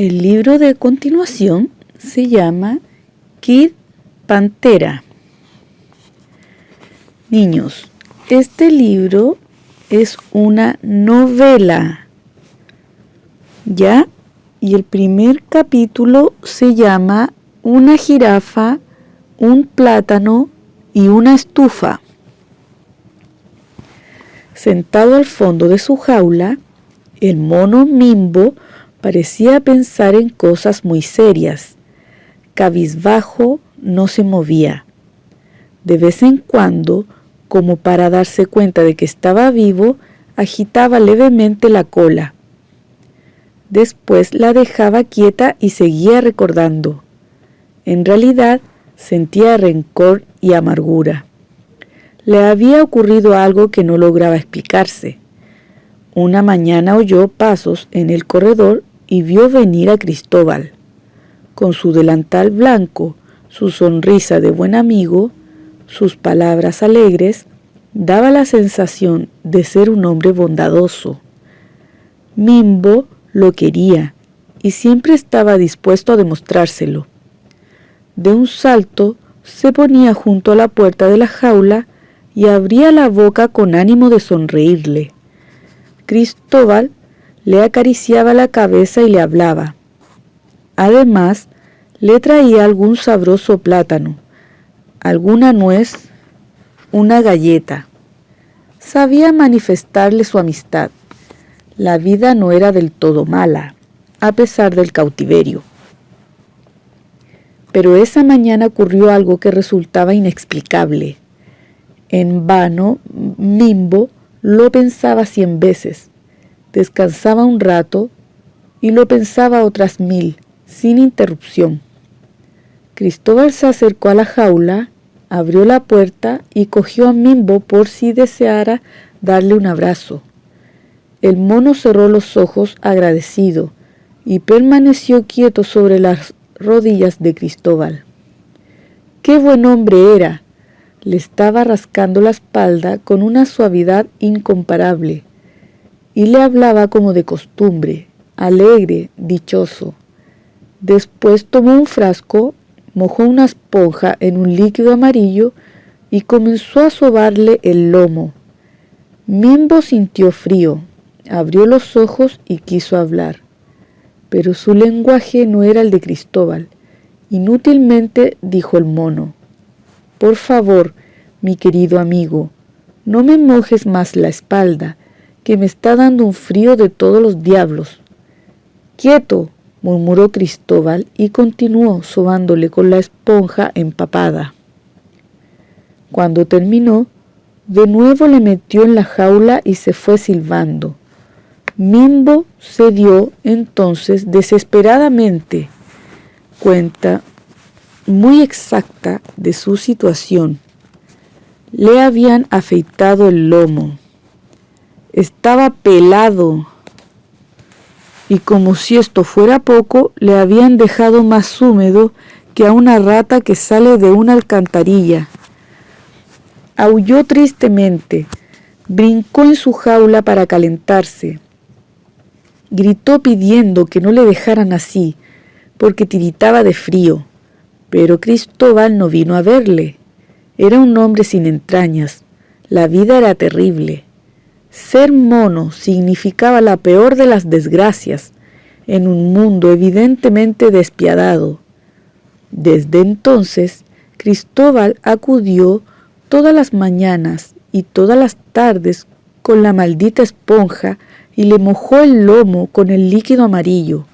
El libro de continuación se llama Kid Pantera. Niños, este libro es una novela, ¿ya? Y el primer capítulo se llama Una jirafa, un plátano y una estufa. Sentado al fondo de su jaula, el mono Mimbo parecía pensar en cosas muy serias. Cabizbajo, no se movía. De vez en cuando, como para darse cuenta de que estaba vivo, agitaba levemente la cola. Después la dejaba quieta y seguía recordando. En realidad, sentía rencor y amargura. Le había ocurrido algo que no lograba explicarse. Una mañana oyó pasos en el corredor y vio venir a Cristóbal. Con su delantal blanco, su sonrisa de buen amigo, sus palabras alegres, daba la sensación de ser un hombre bondadoso. Mimbo lo quería y siempre estaba dispuesto a demostrárselo. De un salto, se ponía junto a la puerta de la jaula y abría la boca con ánimo de sonreírle. Cristóbal le acariciaba la cabeza y le hablaba. Además, le traía algún sabroso plátano, alguna nuez, una galleta. Sabía manifestarle su amistad. La vida no era del todo mala, a pesar del cautiverio. Pero esa mañana ocurrió algo que resultaba inexplicable. En vano, Mimbo lo pensaba 100 veces. Descansaba un rato y lo pensaba otras 1000, sin interrupción. Cristóbal se acercó a la jaula, abrió la puerta y cogió a Mimbo por si deseara darle un abrazo. El mono cerró los ojos agradecido y permaneció quieto sobre las rodillas de Cristóbal. ¡Qué buen hombre era! Le estaba rascando la espalda con una suavidad incomparable y le hablaba como de costumbre, alegre, dichoso. Después tomó un frasco, mojó una esponja en un líquido amarillo y comenzó a sobarle el lomo. Mimbo sintió frío, abrió los ojos y quiso hablar, pero su lenguaje no era el de Cristóbal. Inútilmente dijo el mono: «Por favor, mi querido amigo, no me mojes más la espalda, que me está dando un frío de todos los diablos». «Quieto», murmuró Cristóbal y continuó sobándole con la esponja empapada. Cuando terminó, de nuevo le metió en la jaula y se fue silbando. Mimbo se dio entonces desesperadamente cuenta muy exacta de su situación. Le habían afeitado el lomo. Estaba pelado. Y como si esto fuera poco, le habían dejado más húmedo que a una rata que sale de una alcantarilla. Aulló tristemente, brincó en su jaula para calentarse. Gritó pidiendo que no le dejaran así, porque tiritaba de frío. Pero Cristóbal no vino a verle. Era un hombre sin entrañas. La vida era terrible. Ser mono significaba la peor de las desgracias en un mundo evidentemente despiadado. Desde entonces, Cristóbal acudió todas las mañanas y todas las tardes con la maldita esponja y le mojó el lomo con el líquido amarillo.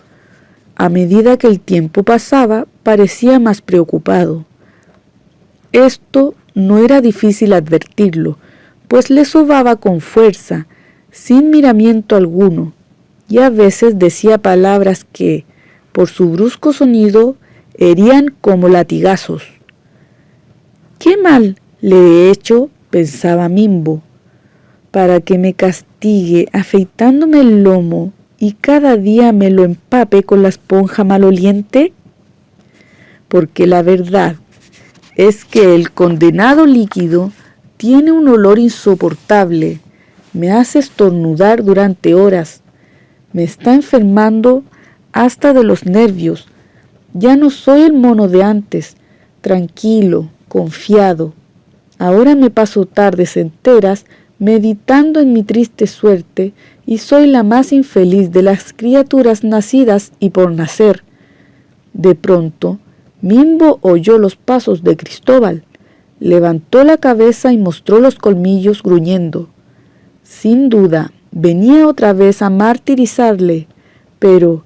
A medida que el tiempo pasaba, parecía más preocupado. Esto no era difícil advertirlo, pues le sobaba con fuerza, sin miramiento alguno, y a veces decía palabras que, por su brusco sonido, herían como latigazos. «¿Qué mal le he hecho?», pensaba Mimbo, «para que me castigue afeitándome el lomo y cada día me lo empape con la esponja maloliente? Porque la verdad es que el condenado líquido tiene un olor insoportable, me hace estornudar durante horas, me está enfermando hasta de los nervios. Ya no soy el mono de antes, tranquilo, confiado. Ahora me paso tardes enteras meditando en mi triste suerte y soy la más infeliz de las criaturas nacidas y por nacer. De pronto, Mimbo oyó los pasos de Cristóbal, levantó la cabeza y mostró los colmillos gruñendo. Sin duda, venía otra vez a martirizarle, pero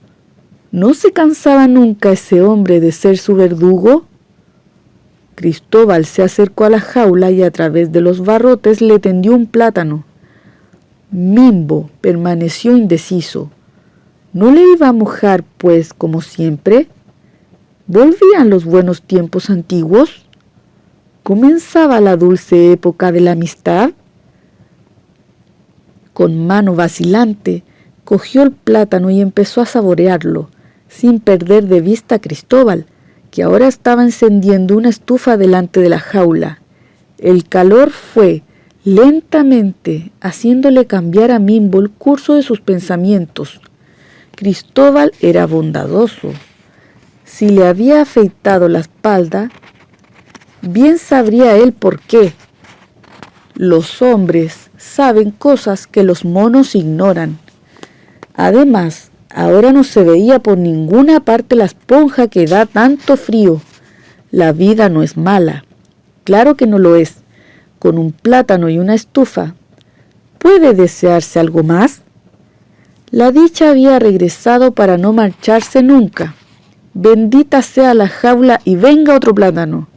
¿no se cansaba nunca ese hombre de ser su verdugo? Cristóbal se acercó a la jaula y a través de los barrotes le tendió un plátano. Mimbo permaneció indeciso. ¿No le iba a mojar, pues, como siempre? ¿Volvían los buenos tiempos antiguos? ¿Comenzaba la dulce época de la amistad? Con mano vacilante, cogió el plátano y empezó a saborearlo, sin perder de vista a Cristóbal, que ahora estaba encendiendo una estufa delante de la jaula. El calor fue, lentamente, haciéndole cambiar a Mimbo el curso de sus pensamientos. Cristóbal era bondadoso. Si le había afeitado la espalda, bien sabría él por qué. Los hombres saben cosas que los monos ignoran. Además, ahora no se veía por ninguna parte la esponja que da tanto frío. La vida no es mala. Claro que no lo es. Con un plátano y una estufa, ¿puede desearse algo más? La dicha había regresado para no marcharse nunca. Bendita sea la jaula y venga otro plátano.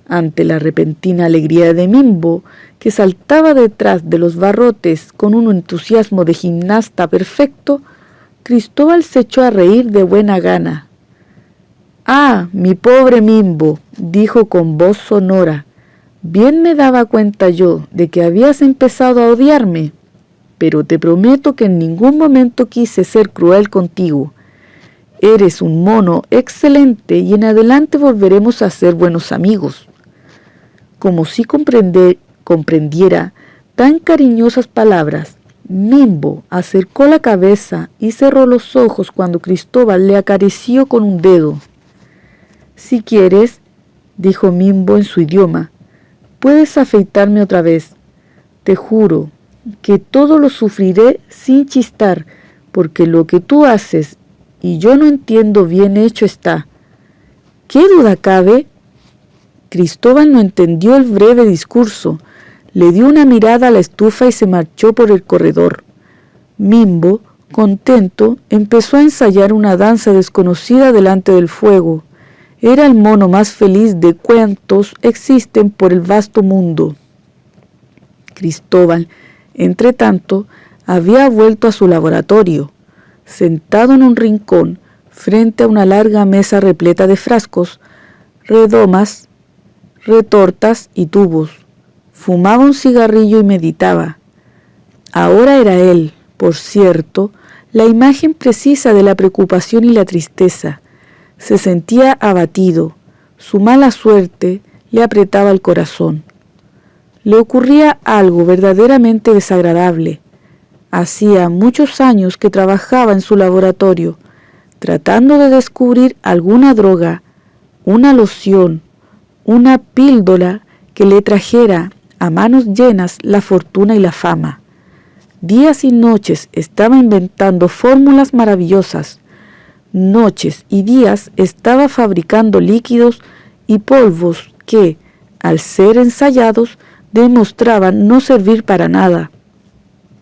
Ante la repentina alegría de Mimbo, que saltaba detrás de los barrotes con un entusiasmo de gimnasta perfecto, Cristóbal se echó a reír de buena gana. «Ah, mi pobre Mimbo», dijo con voz sonora, «bien me daba cuenta yo de que habías empezado a odiarme, pero te prometo que en ningún momento quise ser cruel contigo. Eres un mono excelente y en adelante volveremos a ser buenos amigos». Como si comprendiera tan cariñosas palabras, Mimbo acercó la cabeza y cerró los ojos cuando Cristóbal le acarició con un dedo. «Si quieres», dijo Mimbo en su idioma, «puedes afeitarme otra vez. Te juro que todo lo sufriré sin chistar, porque lo que tú haces y yo no entiendo bien hecho está». «¿Qué duda cabe?». Cristóbal no entendió el breve discurso. Le dio una mirada a la estufa y se marchó por el corredor. Mimbo, contento, empezó a ensayar una danza desconocida delante del fuego. Era el mono más feliz de cuantos existen por el vasto mundo. Cristóbal, entretanto, había vuelto a su laboratorio. Sentado en un rincón, frente a una larga mesa repleta de frascos, redomas, retortas y tubos, fumaba un cigarrillo y meditaba. Ahora era él, por cierto, la imagen precisa de la preocupación y la tristeza. Se sentía abatido, su mala suerte le apretaba el corazón. Le ocurría algo verdaderamente desagradable. Hacía muchos años que trabajaba en su laboratorio, tratando de descubrir alguna droga, una loción, una píldora que le trajera a manos llenas la fortuna y la fama. Días y noches estaba inventando fórmulas maravillosas. Noches y días estaba fabricando líquidos y polvos que, al ser ensayados, demostraban no servir para nada.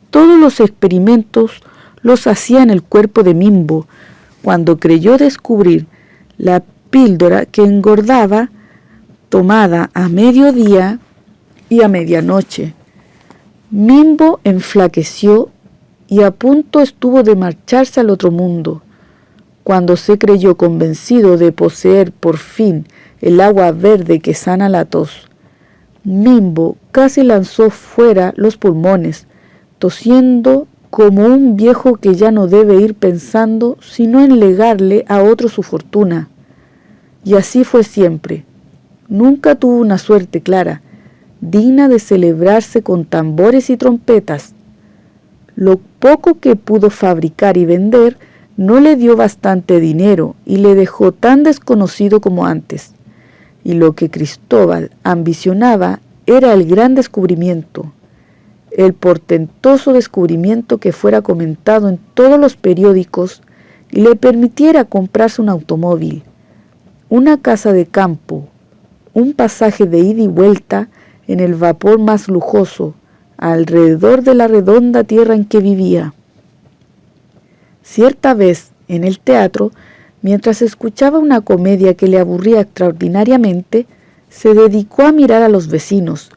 Todos los experimentos los hacía en el cuerpo de Mimbo, cuando creyó descubrir la píldora que engordaba, tomada a mediodía y a medianoche. Mimbo enflaqueció y a punto estuvo de marcharse al otro mundo. Cuando se creyó convencido de poseer por fin el agua verde que sana la tos, Mimbo casi lanzó fuera los pulmones, tosiendo como un viejo que ya no debe ir pensando sino en legarle a otro su fortuna. Y así fue siempre. Nunca tuvo una suerte clara, digna de celebrarse con tambores y trompetas. Lo poco que pudo fabricar y vender no le dio bastante dinero y le dejó tan desconocido como antes. Y lo que Cristóbal ambicionaba era el gran descubrimiento, el portentoso descubrimiento que fuera comentado en todos los periódicos y le permitiera comprarse un automóvil, una casa de campo, un pasaje de ida y vuelta en el vapor más lujoso, alrededor de la redonda tierra en que vivía. Cierta vez, en el teatro, mientras escuchaba una comedia que le aburría extraordinariamente, se dedicó a mirar a los vecinos.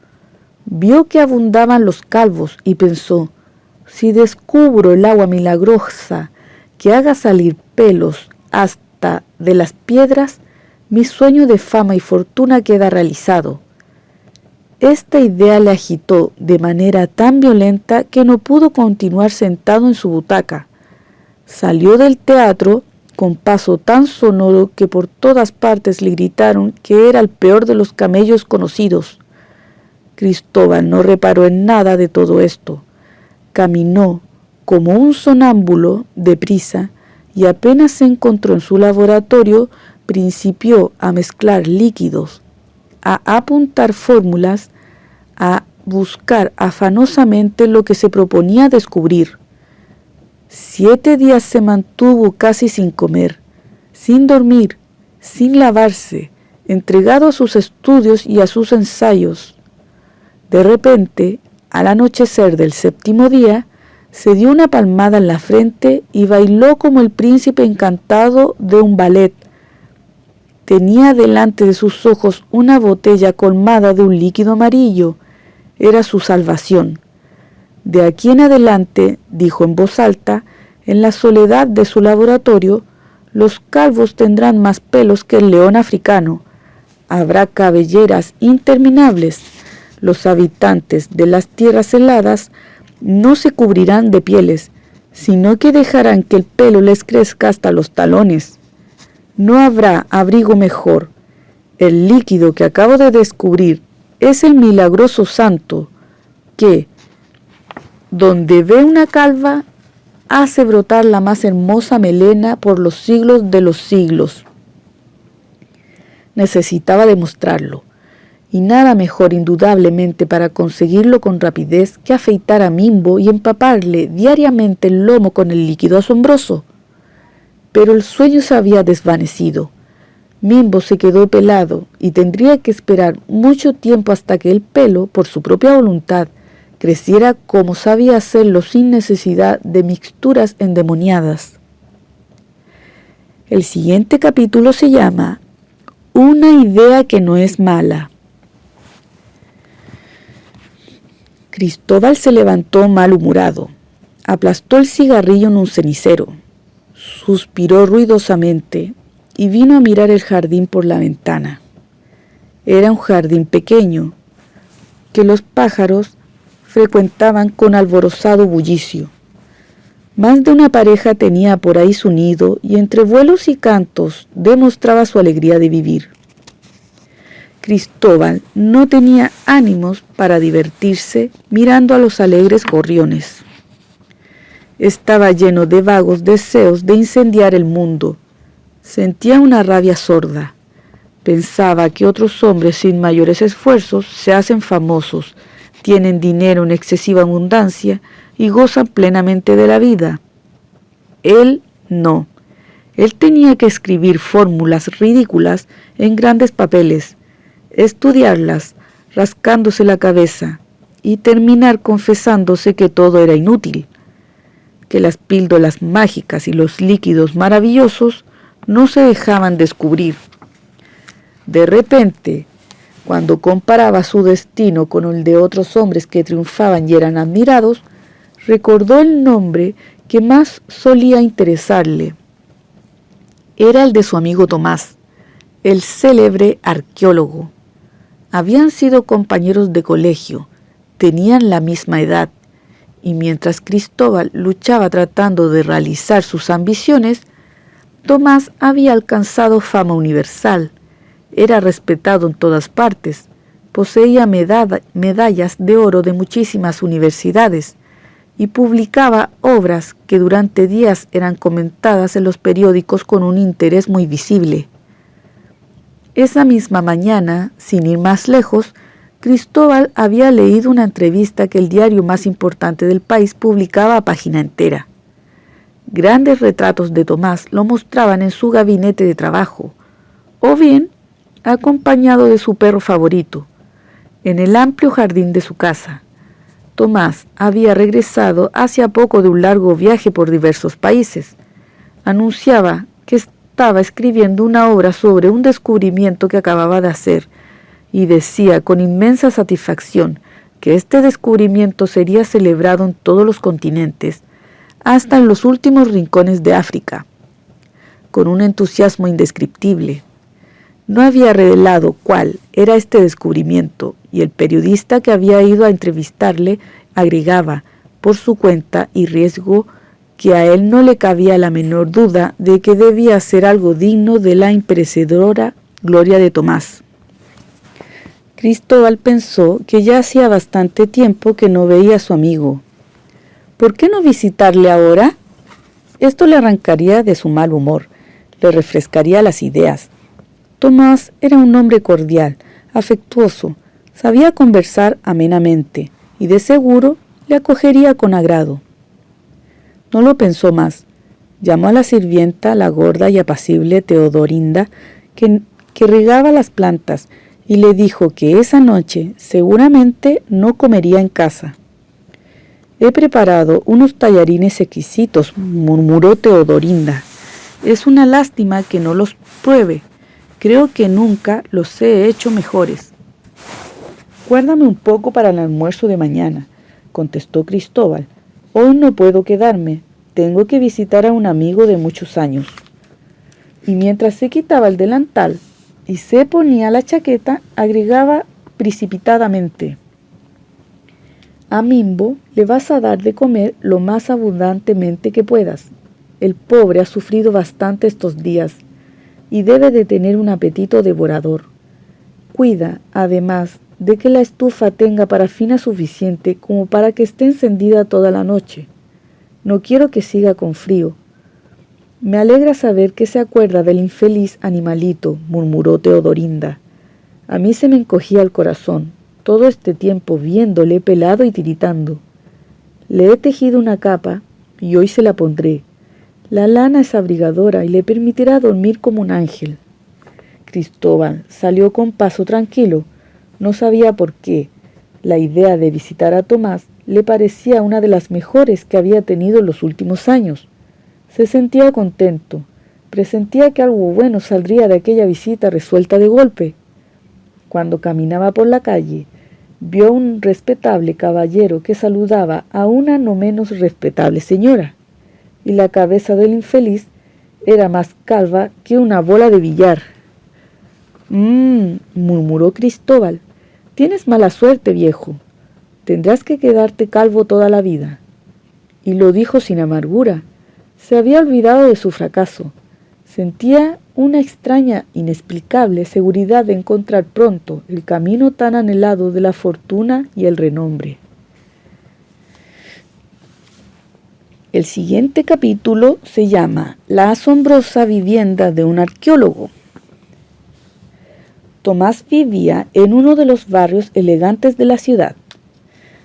Vio que abundaban los calvos y pensó, si descubro el agua milagrosa que haga salir pelos hasta de las piedras, mi sueño de fama y fortuna queda realizado. Esta idea le agitó de manera tan violenta que no pudo continuar sentado en su butaca. Salió del teatro con paso tan sonoro que por todas partes le gritaron que era el peor de los camellos conocidos. Cristóbal no reparó en nada de todo esto. Caminó como un sonámbulo deprisa y apenas se encontró en su laboratorio, principió a mezclar líquidos, a apuntar fórmulas, a buscar afanosamente lo que se proponía descubrir. 7 días se mantuvo casi sin comer, sin dormir, sin lavarse, entregado a sus estudios y a sus ensayos. De repente, al anochecer del 7º día, se dio una palmada en la frente y bailó como el príncipe encantado de un ballet. Tenía delante de sus ojos una botella colmada de un líquido amarillo. Era su salvación. De aquí en adelante, dijo en voz alta, en la soledad de su laboratorio, los calvos tendrán más pelos que el león africano. Habrá cabelleras interminables. Los habitantes de las tierras heladas no se cubrirán de pieles, sino que dejarán que el pelo les crezca hasta los talones. No habrá abrigo mejor. El líquido que acabo de descubrir es el milagroso santo que, donde ve una calva, hace brotar la más hermosa melena por los siglos de los siglos. Necesitaba demostrarlo, y nada mejor indudablemente para conseguirlo con rapidez que afeitar a Mimbo y empaparle diariamente el lomo con el líquido asombroso. Pero el sueño se había desvanecido. Mimbo se quedó pelado y tendría que esperar mucho tiempo hasta que el pelo, por su propia voluntad, creciera como sabía hacerlo sin necesidad de mixturas endemoniadas. El siguiente capítulo se llama Una idea que no es mala. Cristóbal se levantó malhumorado, aplastó el cigarrillo en un cenicero, suspiró ruidosamente y vino a mirar el jardín por la ventana. Era un jardín pequeño, que los pájaros frecuentaban con alborozado bullicio. Más de una pareja tenía por ahí su nido y entre vuelos y cantos demostraba su alegría de vivir. Cristóbal no tenía ánimos para divertirse mirando a los alegres gorriones. Estaba lleno de vagos deseos de incendiar el mundo. Sentía una rabia sorda. Pensaba que otros hombres sin mayores esfuerzos se hacen famosos, tienen dinero en excesiva abundancia y gozan plenamente de la vida. Él no. Él tenía que escribir fórmulas ridículas en grandes papeles, estudiarlas, rascándose la cabeza, y terminar confesándose que todo era inútil, que las píldoras mágicas y los líquidos maravillosos no se dejaban descubrir. De repente, cuando comparaba su destino con el de otros hombres que triunfaban y eran admirados, recordó el nombre que más solía interesarle. Era el de su amigo Tomás, el célebre arqueólogo. Habían sido compañeros de colegio, tenían la misma edad, y mientras Cristóbal luchaba tratando de realizar sus ambiciones, Tomás había alcanzado fama universal. Era respetado en todas partes, poseía medallas de oro de muchísimas universidades y publicaba obras que durante días eran comentadas en los periódicos con un interés muy visible. Esa misma mañana, sin ir más lejos, Cristóbal había leído una entrevista que el diario más importante del país publicaba a página entera. Grandes retratos de Tomás lo mostraban en su gabinete de trabajo, o bien acompañado de su perro favorito, en el amplio jardín de su casa. Tomás había regresado hacía poco de un largo viaje por diversos países. Anunciaba que estaba escribiendo una obra sobre un descubrimiento que acababa de hacer y decía con inmensa satisfacción que este descubrimiento sería celebrado en todos los continentes, hasta en los últimos rincones de África, con un entusiasmo indescriptible. No había revelado cuál era este descubrimiento, y el periodista que había ido a entrevistarle agregaba, por su cuenta y riesgo, que a él no le cabía la menor duda de que debía ser algo digno de la imperecedora gloria de Tomás. Cristóbal pensó que ya hacía bastante tiempo que no veía a su amigo. ¿Por qué no visitarle ahora? Esto le arrancaría de su mal humor, le refrescaría las ideas. Tomás era un hombre cordial, afectuoso, sabía conversar amenamente y de seguro le acogería con agrado. No lo pensó más. Llamó a la sirvienta, la gorda y apacible Teodorinda, que regaba las plantas, y le dijo que esa noche seguramente no comería en casa. «He preparado unos tallarines exquisitos», murmuró Teodorinda. «Es una lástima que no los pruebe. Creo que nunca los he hecho mejores». «Guárdame un poco para el almuerzo de mañana», contestó Cristóbal. «Hoy no puedo quedarme. Tengo que visitar a un amigo de muchos años». Y mientras se quitaba el delantal y se ponía la chaqueta, agregaba precipitadamente: «A Mimbo le vas a dar de comer lo más abundantemente que puedas. El pobre ha sufrido bastante estos días y debe de tener un apetito devorador. Cuida, además, de que la estufa tenga parafina suficiente como para que esté encendida toda la noche. No quiero que siga con frío». «Me alegra saber que se acuerda del infeliz animalito», murmuró Teodorinda. «A mí se me encogía el corazón todo este tiempo viéndole pelado y tiritando. Le he tejido una capa y hoy se la pondré. La lana es abrigadora y le permitirá dormir como un ángel». Cristóbal salió con paso tranquilo. No sabía por qué. La idea de visitar a Tomás le parecía una de las mejores que había tenido en los últimos años. Se sentía contento. Presentía que algo bueno saldría de aquella visita resuelta de golpe. Cuando caminaba por la calle, vio a un respetable caballero que saludaba a una no menos respetable señora, y la cabeza del infeliz era más calva que una bola de billar. Murmuró Cristóbal, «tienes mala suerte, viejo. Tendrás que quedarte calvo toda la vida». Y lo dijo sin amargura. Se había olvidado de su fracaso. Sentía una extraña, inexplicable seguridad de encontrar pronto el camino tan anhelado de la fortuna y el renombre. El siguiente capítulo se llama La asombrosa vivienda de un arqueólogo. Tomás vivía en uno de los barrios elegantes de la ciudad.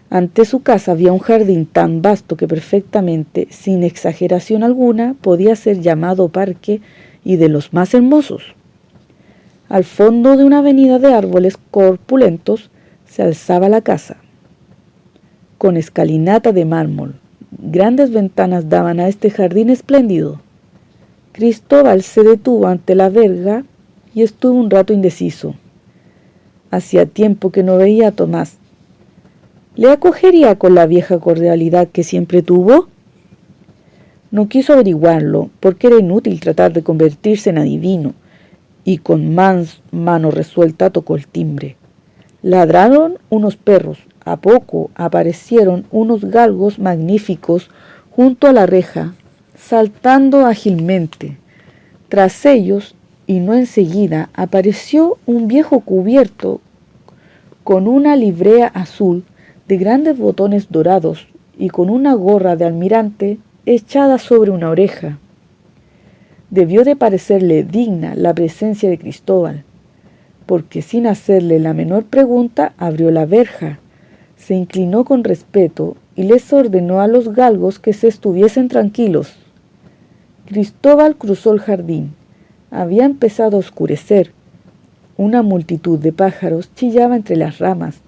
Ante su casa había un jardín tan vasto que perfectamente, sin exageración alguna, podía ser llamado parque y de los más hermosos. Al fondo de una avenida de árboles corpulentos se alzaba la casa, con escalinata de mármol. Grandes ventanas daban a este jardín espléndido. Cristóbal se detuvo ante la verja y estuvo un rato indeciso. Hacía tiempo que no veía a Tomás. ¿Le acogería con la vieja cordialidad que siempre tuvo? No quiso averiguarlo, porque era inútil tratar de convertirse en adivino, y con mano resuelta tocó el timbre. Ladraron unos perros. A poco aparecieron unos galgos magníficos junto a la reja, saltando ágilmente. Tras ellos, y no enseguida, apareció un viejo cubierto con una librea azul de grandes botones dorados y con una gorra de almirante echada sobre una oreja. Debió de parecerle digna la presencia de Cristóbal, porque sin hacerle la menor pregunta abrió la verja, se inclinó con respeto y les ordenó a los galgos que se estuviesen tranquilos. Cristóbal cruzó el jardín. Había empezado a oscurecer. Una multitud de pájaros chillaba entre las ramas.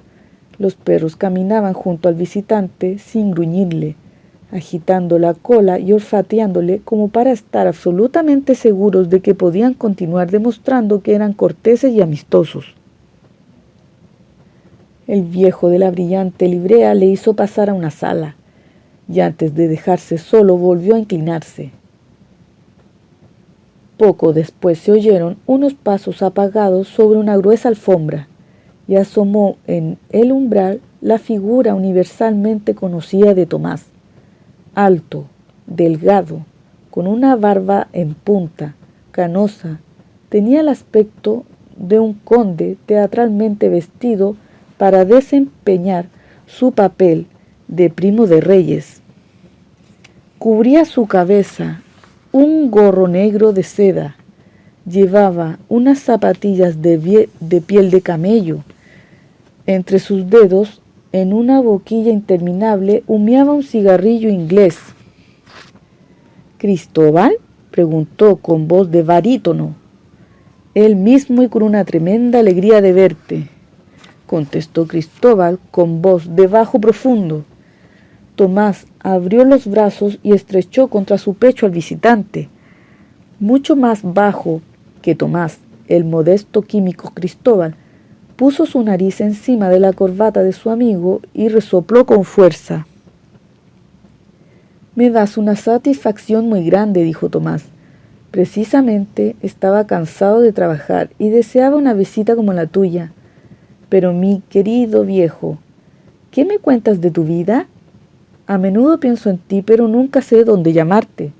Los perros caminaban junto al visitante sin gruñirle, agitando la cola y olfateándole como para estar absolutamente seguros de que podían continuar demostrando que eran corteses y amistosos. El viejo de la brillante librea le hizo pasar a una sala, y antes de dejarse solo volvió a inclinarse. Poco después se oyeron unos pasos apagados sobre una gruesa alfombra, y asomó en el umbral la figura universalmente conocida de Tomás. Alto, delgado, con una barba en punta, canosa, tenía el aspecto de un conde teatralmente vestido para desempeñar su papel de primo de reyes. Cubría su cabeza un gorro negro de seda, llevaba unas zapatillas de piel de camello. Entre sus dedos, en una boquilla interminable, humeaba un cigarrillo inglés. ¿Cristóbal?, preguntó con voz de barítono. Él mismo y con una tremenda alegría de verte, contestó Cristóbal con voz de bajo profundo. Tomás abrió los brazos y estrechó contra su pecho al visitante. Mucho más bajo que Tomás, el modesto químico Cristóbal puso su nariz encima de la corbata de su amigo y resopló con fuerza. «Me das una satisfacción muy grande», dijo Tomás. Precisamente estaba cansado de trabajar y deseaba una visita como la tuya. Pero mi querido viejo, ¿qué me cuentas de tu vida? A menudo pienso en ti, pero nunca sé dónde llamarte.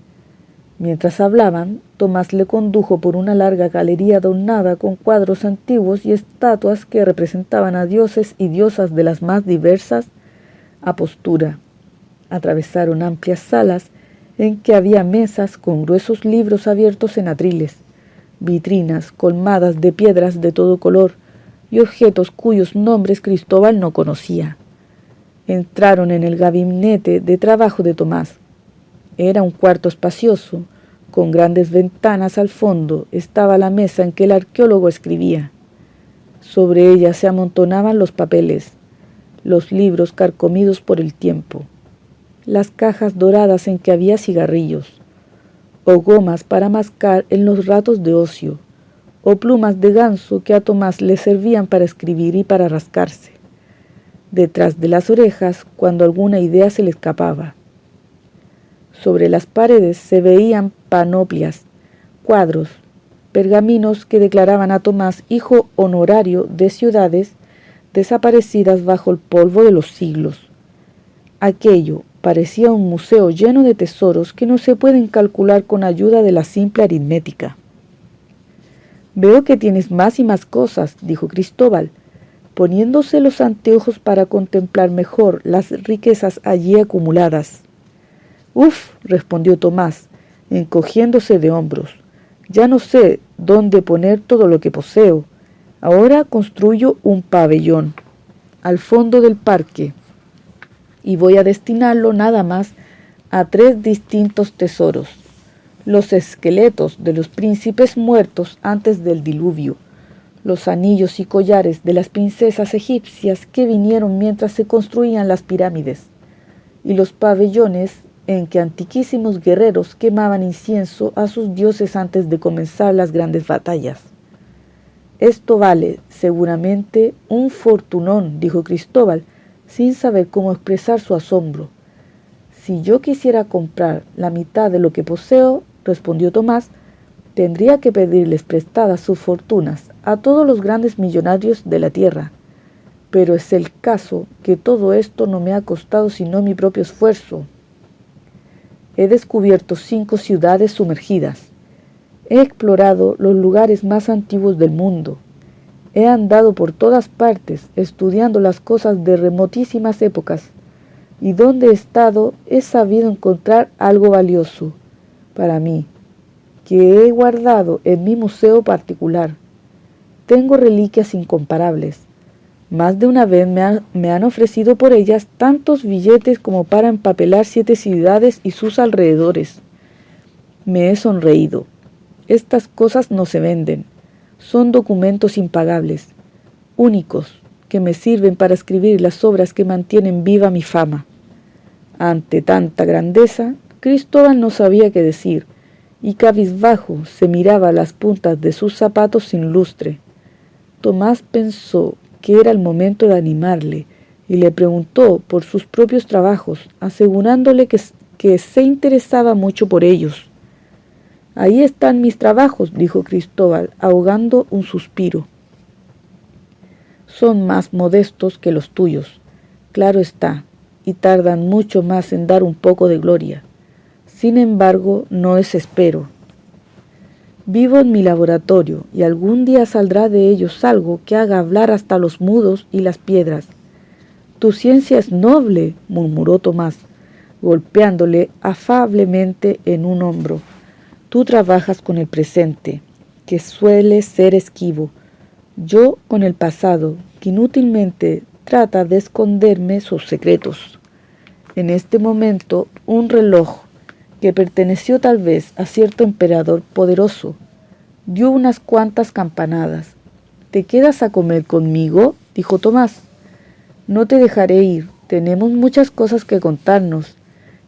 Mientras hablaban, Tomás le condujo por una larga galería adornada con cuadros antiguos y estatuas que representaban a dioses y diosas de las más diversas aposturas. Atravesaron amplias salas en que había mesas con gruesos libros abiertos en atriles, vitrinas colmadas de piedras de todo color y objetos cuyos nombres Cristóbal no conocía. Entraron en el gabinete de trabajo de Tomás. Era un cuarto espacioso, con grandes ventanas al fondo. Estaba la mesa en que el arqueólogo escribía. Sobre ella se amontonaban los papeles, los libros carcomidos por el tiempo, las cajas doradas en que había cigarrillos, o gomas para mascar en los ratos de ocio, o plumas de ganso que a Tomás le servían para escribir y para rascarse detrás de las orejas cuando alguna idea se le escapaba. Sobre las paredes se veían panoplias, cuadros, pergaminos que declaraban a Tomás hijo honorario de ciudades desaparecidas bajo el polvo de los siglos. Aquello parecía un museo lleno de tesoros que no se pueden calcular con ayuda de la simple aritmética. «Veo que tienes más y más cosas», dijo Cristóbal, poniéndose los anteojos para contemplar mejor las riquezas allí acumuladas. «Uf», respondió Tomás, encogiéndose de hombros, «ya no sé dónde poner todo lo que poseo. Ahora construyo un pabellón al fondo del parque y voy a destinarlo nada más a 3 distintos tesoros: los esqueletos de los príncipes muertos antes del diluvio, los anillos y collares de las princesas egipcias que vinieron mientras se construían las pirámides, y los pabellones en que antiquísimos guerreros quemaban incienso a sus dioses antes de comenzar las grandes batallas». «Esto vale seguramente un fortunón», dijo Cristóbal, sin saber cómo expresar su asombro. «Si yo quisiera comprar la mitad de lo que poseo», respondió Tomás, «tendría que pedirles prestadas sus fortunas a todos los grandes millonarios de la tierra. Pero es el caso que todo esto no me ha costado sino mi propio esfuerzo. He descubierto 5 ciudades sumergidas. He explorado los lugares más antiguos del mundo. He andado por todas partes, estudiando las cosas de remotísimas épocas. y donde he estado he sabido encontrar algo valioso para mí, que he guardado en mi museo particular. Tengo reliquias incomparables. Más de una vez me han ofrecido por ellas tantos billetes como para empapelar 7 ciudades y sus alrededores. Me he sonreído. Estas cosas no se venden. Son documentos impagables, únicos, que me sirven para escribir las obras que mantienen viva mi fama. Ante tanta grandeza, Cristóbal no sabía qué decir, y cabizbajo se miraba las puntas de sus zapatos sin lustre. Tomás pensó que era el momento de animarle y le preguntó por sus propios trabajos, asegurándole que se interesaba mucho por ellos. Ahí están mis trabajos, dijo Cristóbal, ahogando un suspiro. Son más modestos que los tuyos, claro está, y tardan mucho más en dar un poco de gloria. Sin embargo, no desespero. Vivo en mi laboratorio y algún día saldrá de ellos algo que haga hablar hasta los mudos y las piedras. Tu ciencia es noble, murmuró Tomás, golpeándole afablemente en un hombro. Tú trabajas con el presente, que suele ser esquivo. Yo con el pasado, que inútilmente trata de esconderme sus secretos. En este momento, un reloj, que perteneció tal vez a cierto emperador poderoso, dio unas cuantas campanadas. ¿Te quedas a comer conmigo?, dijo Tomás. No te dejaré ir, tenemos muchas cosas que contarnos.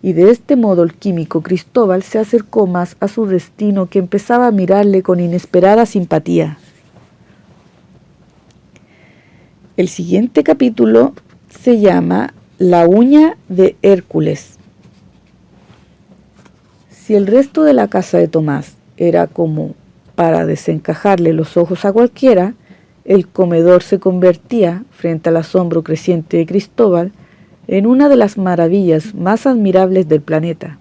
Y de este modo el químico Cristóbal se acercó más a su destino, que empezaba a mirarle con inesperada simpatía. El siguiente capítulo se llama La uña de Hércules. Si el resto de la casa de Tomás era como para desencajarle los ojos a cualquiera, el comedor se convertía, frente al asombro creciente de Cristóbal, en una de las maravillas más admirables del planeta.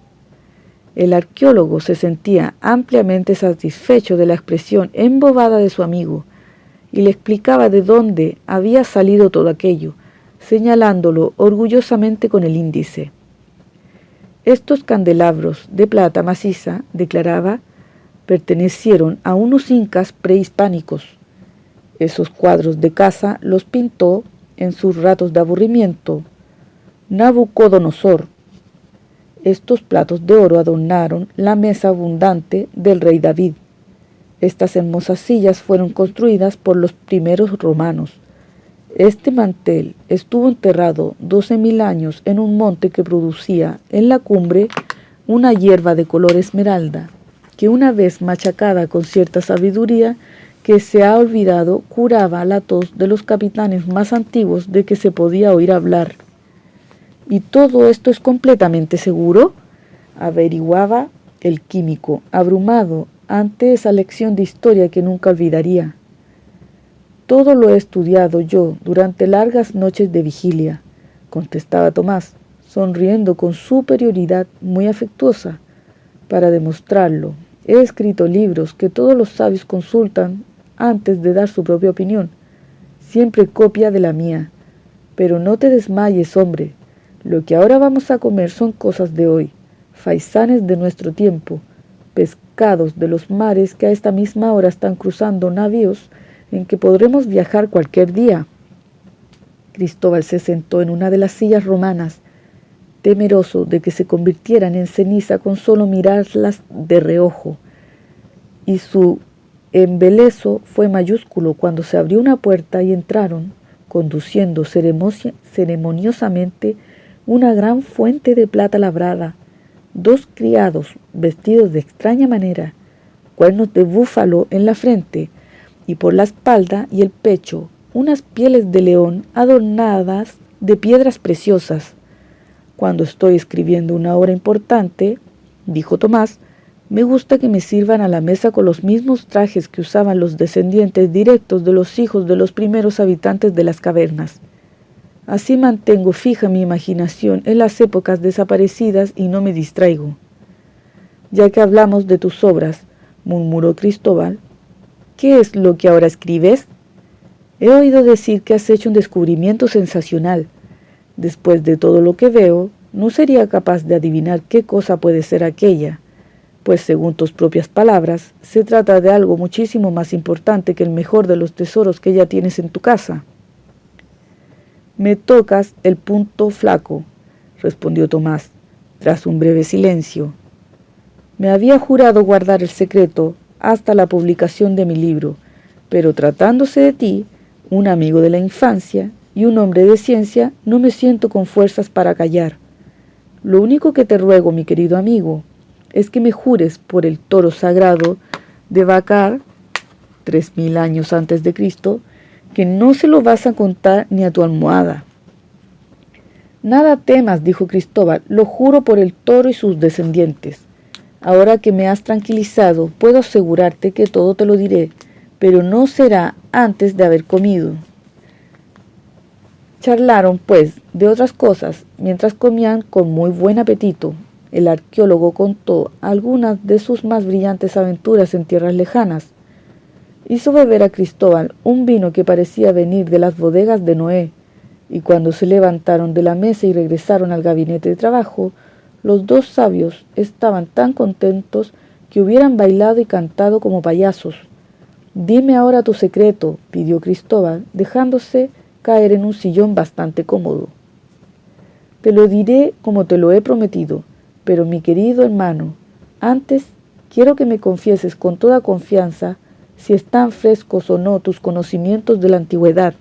El arqueólogo se sentía ampliamente satisfecho de la expresión embobada de su amigo y le explicaba de dónde había salido todo aquello, señalándolo orgullosamente con el índice. Estos candelabros de plata maciza, declaraba, pertenecieron a unos incas prehispánicos. Esos cuadros de caza los pintó, en sus ratos de aburrimiento, Nabucodonosor. Estos platos de oro adornaron la mesa abundante del rey David. Estas hermosas sillas fueron construidas por los primeros romanos. Este mantel estuvo enterrado 12.000 años en un monte que producía en la cumbre una hierba de color esmeralda, que una vez machacada con cierta sabiduría que se ha olvidado, curaba la tos de los capitanes más antiguos de que se podía oír hablar. ¿Y todo esto es completamente seguro?, averiguaba el químico, abrumado ante esa lección de historia que nunca olvidaría. Todo lo he estudiado yo durante largas noches de vigilia, contestaba Tomás, sonriendo con superioridad muy afectuosa. Para demostrarlo, he escrito libros que todos los sabios consultan antes de dar su propia opinión, siempre copia de la mía. Pero no te desmayes, hombre. Lo que ahora vamos a comer son cosas de hoy, faisanes de nuestro tiempo, pescados de los mares que a esta misma hora están cruzando navíos en que podremos viajar cualquier día. Cristóbal se sentó en una de las sillas romanas, temeroso de que se convirtieran en ceniza con solo mirarlas de reojo, y su embeleso fue mayúsculo cuando se abrió una puerta y entraron, conduciendo ceremoniosamente una gran fuente de plata labrada, 2 criados vestidos de extraña manera, cuernos de búfalo en la frente, y por la espalda y el pecho unas pieles de león adornadas de piedras preciosas. Cuando estoy escribiendo una obra importante, dijo Tomás, me gusta que me sirvan a la mesa con los mismos trajes que usaban los descendientes directos de los hijos de los primeros habitantes de las cavernas. Así mantengo fija mi imaginación en las épocas desaparecidas y no me distraigo. Ya que hablamos de tus obras, murmuró Cristóbal, ¿qué es lo que ahora escribes? He oído decir que has hecho un descubrimiento sensacional. Después de todo lo que veo, no sería capaz de adivinar qué cosa puede ser aquella, pues según tus propias palabras, se trata de algo muchísimo más importante que el mejor de los tesoros que ya tienes en tu casa. Me tocas el punto flaco, respondió Tomás, tras un breve silencio. Me había jurado guardar el secreto hasta la publicación de mi libro, pero tratándose de ti, un amigo de la infancia y un hombre de ciencia, no me siento con fuerzas para callar. Lo único que te ruego, mi querido amigo, es que me jures por el toro sagrado de Bacar, 3000 años antes de Cristo, que no se lo vas a contar ni a tu almohada. Nada temas, dijo Cristóbal, lo juro por el toro y sus descendientes. Ahora que me has tranquilizado, puedo asegurarte que todo te lo diré, pero no será antes de haber comido. Charlaron, pues, de otras cosas, mientras comían con muy buen apetito. El arqueólogo contó algunas de sus más brillantes aventuras en tierras lejanas. Hizo beber a Cristóbal un vino que parecía venir de las bodegas de Noé, y cuando se levantaron de la mesa y regresaron al gabinete de trabajo, los dos sabios estaban tan contentos que hubieran bailado y cantado como payasos. Dime ahora tu secreto, pidió Cristóbal, dejándose caer en un sillón bastante cómodo. Te lo diré como te lo he prometido, pero mi querido hermano, antes quiero que me confieses con toda confianza si están frescos o no tus conocimientos de la antigüedad.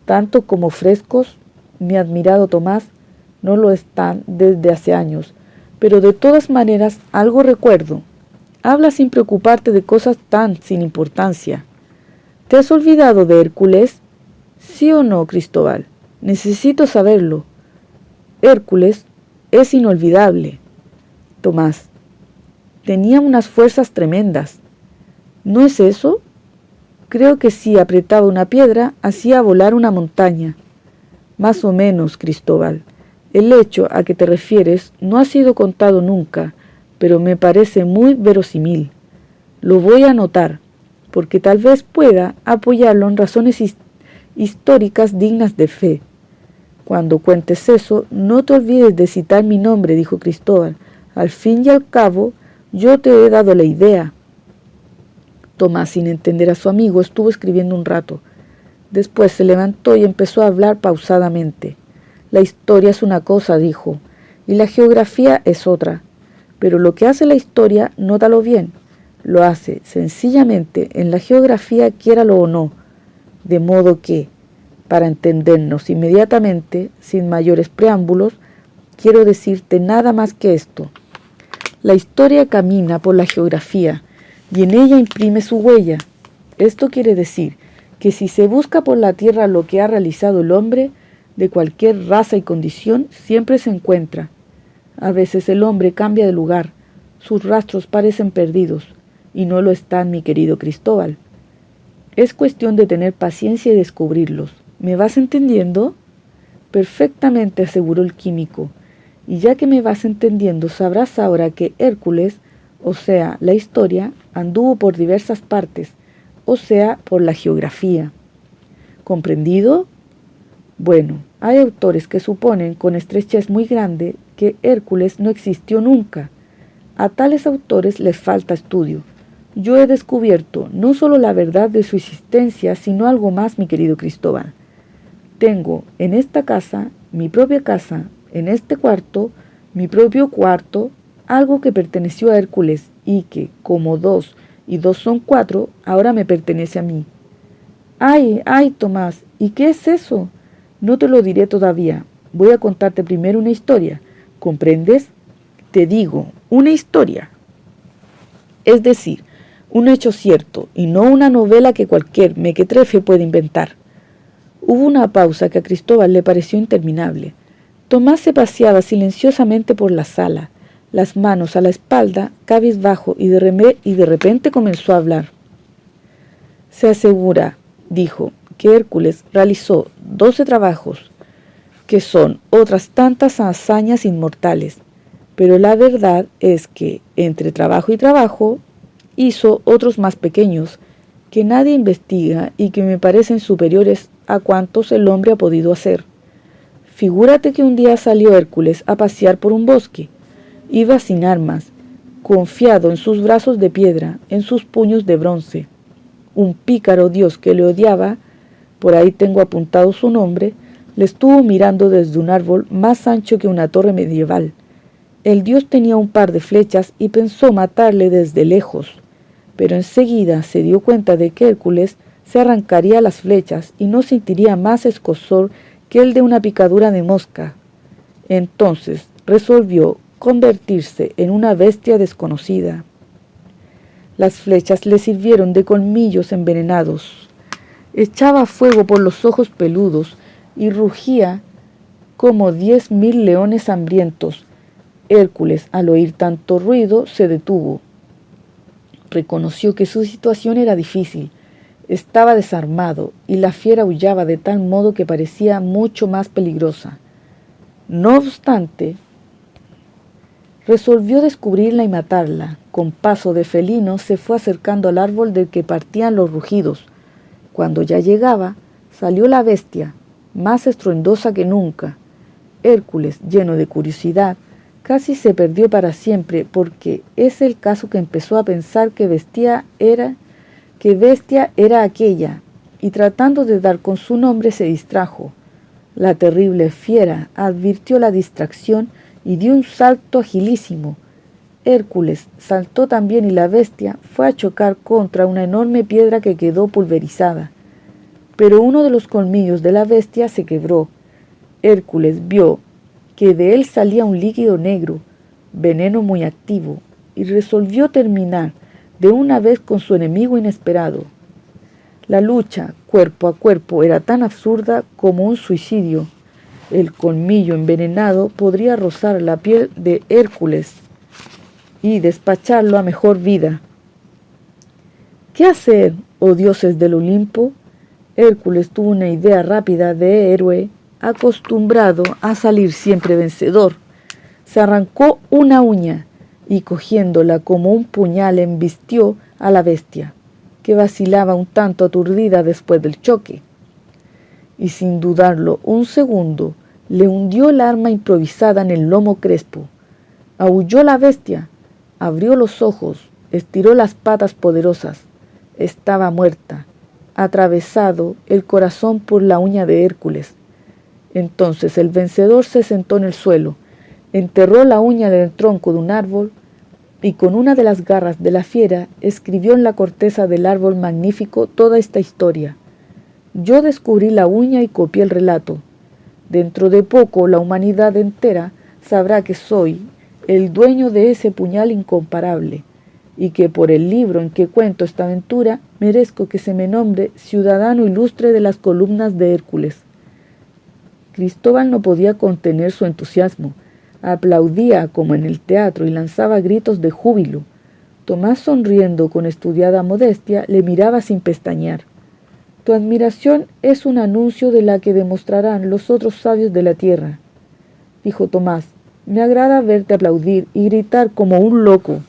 Tanto como frescos, mi admirado Tomás, no lo están desde hace años, pero de todas maneras algo recuerdo. Habla sin preocuparte de cosas tan sin importancia. ¿Te has olvidado de Hércules? ¿Sí o no, Cristóbal? Necesito saberlo. Hércules es inolvidable. Tomás, tenía unas fuerzas tremendas. ¿No es eso? Creo que si apretaba una piedra, hacía volar una montaña. Más o menos, Cristóbal. El hecho a que te refieres no ha sido contado nunca, pero me parece muy verosímil. Lo voy a anotar, porque tal vez pueda apoyarlo en razones históricas dignas de fe. Cuando cuentes eso, no te olvides de citar mi nombre, dijo Cristóbal. Al fin y al cabo, yo te he dado la idea. Tomás, sin entender a su amigo, estuvo escribiendo un rato. Después se levantó y empezó a hablar pausadamente. La historia es una cosa, dijo, y la geografía es otra. Pero lo que hace la historia, nótalo bien, lo hace sencillamente en la geografía, quiéralo o no. De modo que, para entendernos inmediatamente, sin mayores preámbulos, quiero decirte nada más que esto. La historia camina por la geografía y en ella imprime su huella. Esto quiere decir que si se busca por la tierra lo que ha realizado el hombre, de cualquier raza y condición, siempre se encuentra. A veces el hombre cambia de lugar, sus rastros parecen perdidos, y no lo están, mi querido Cristóbal. Es cuestión de tener paciencia y descubrirlos. ¿Me vas entendiendo? Perfectamente, aseguró el químico, y ya que me vas entendiendo, sabrás ahora que Hércules, o sea, la historia, anduvo por diversas partes, o sea, por la geografía. ¿Comprendido? Bueno, hay autores que suponen con estrechez muy grande que Hércules no existió nunca. A tales autores les falta estudio. Yo he descubierto no solo la verdad de su existencia, sino algo más, mi querido Cristóbal. Tengo en esta casa, mi propia casa, en este cuarto, mi propio cuarto, algo que perteneció a Hércules y que, como 2 y 2 son 4, ahora me pertenece a mí. ¡Ay, ay, Tomás! ¿Y qué es eso? No te lo diré todavía. Voy a contarte primero una historia. ¿Comprendes? Te digo, una historia. Es decir, un hecho cierto y no una novela que cualquier mequetrefe puede inventar. Hubo una pausa que a Cristóbal le pareció interminable. Tomás se paseaba silenciosamente por la sala, las manos a la espalda, cabizbajo, y de repente comenzó a hablar. Se asegura, dijo, que Hércules realizó 12 trabajos, que son otras tantas hazañas inmortales, pero la verdad es que, entre trabajo y trabajo, hizo otros más pequeños, que nadie investiga y que me parecen superiores a cuantos el hombre ha podido hacer. Figúrate que un día salió Hércules a pasear por un bosque. Iba sin armas, confiado en sus brazos de piedra, en sus puños de bronce. Un pícaro dios que le odiaba, por ahí tengo apuntado su nombre, le estuvo mirando desde un árbol más ancho que una torre medieval. El dios tenía un par de flechas y pensó matarle desde lejos, pero enseguida se dio cuenta de que Hércules se arrancaría las flechas y no sentiría más escozor que el de una picadura de mosca. Entonces resolvió convertirse en una bestia desconocida. Las flechas le sirvieron de colmillos envenenados. Echaba fuego por los ojos peludos y rugía como 10.000 leones hambrientos. Hércules, al oír tanto ruido, se detuvo. Reconoció que su situación era difícil. Estaba desarmado y la fiera aullaba de tal modo que parecía mucho más peligrosa. No obstante, resolvió descubrirla y matarla. Con paso de felino se fue acercando al árbol del que partían los rugidos. Cuando ya llegaba, salió la bestia, más estruendosa que nunca. Hércules, lleno de curiosidad, casi se perdió para siempre, porque es el caso que empezó a pensar que bestia era aquella, y tratando de dar con su nombre se distrajo. La terrible fiera advirtió la distracción y dio un salto agilísimo. Hércules saltó también y la bestia fue a chocar contra una enorme piedra que quedó pulverizada. Pero uno de los colmillos de la bestia se quebró. Hércules vio que de él salía un líquido negro, veneno muy activo, y resolvió terminar de una vez con su enemigo inesperado. La lucha cuerpo a cuerpo era tan absurda como un suicidio. El colmillo envenenado podría rozar la piel de Hércules y despacharlo a mejor vida. ¿Qué hacer, oh dioses del Olimpo? Hércules tuvo una idea rápida de héroe acostumbrado a salir siempre vencedor. Se arrancó una uña y cogiéndola como un puñal embistió a la bestia, que vacilaba un tanto aturdida después del choque. Y sin dudarlo un segundo, le hundió el arma improvisada en el lomo crespo. Aulló la bestia, abrió los ojos, estiró las patas poderosas. Estaba muerta, atravesado el corazón por la uña de Hércules. Entonces el vencedor se sentó en el suelo, enterró la uña en el tronco de un árbol y con una de las garras de la fiera escribió en la corteza del árbol magnífico toda esta historia. Yo descubrí la uña y copié el relato. Dentro de poco la humanidad entera sabrá que soy el dueño de ese puñal incomparable, y que por el libro en que cuento esta aventura merezco que se me nombre ciudadano ilustre de las columnas de Hércules. Cristóbal no podía contener su entusiasmo. Aplaudía como en el teatro y lanzaba gritos de júbilo. Tomás, sonriendo con estudiada modestia, le miraba sin pestañear. Tu admiración es un anuncio de la que demostrarán los otros sabios de la tierra, dijo Tomás. Me agrada verte aplaudir y gritar como un loco.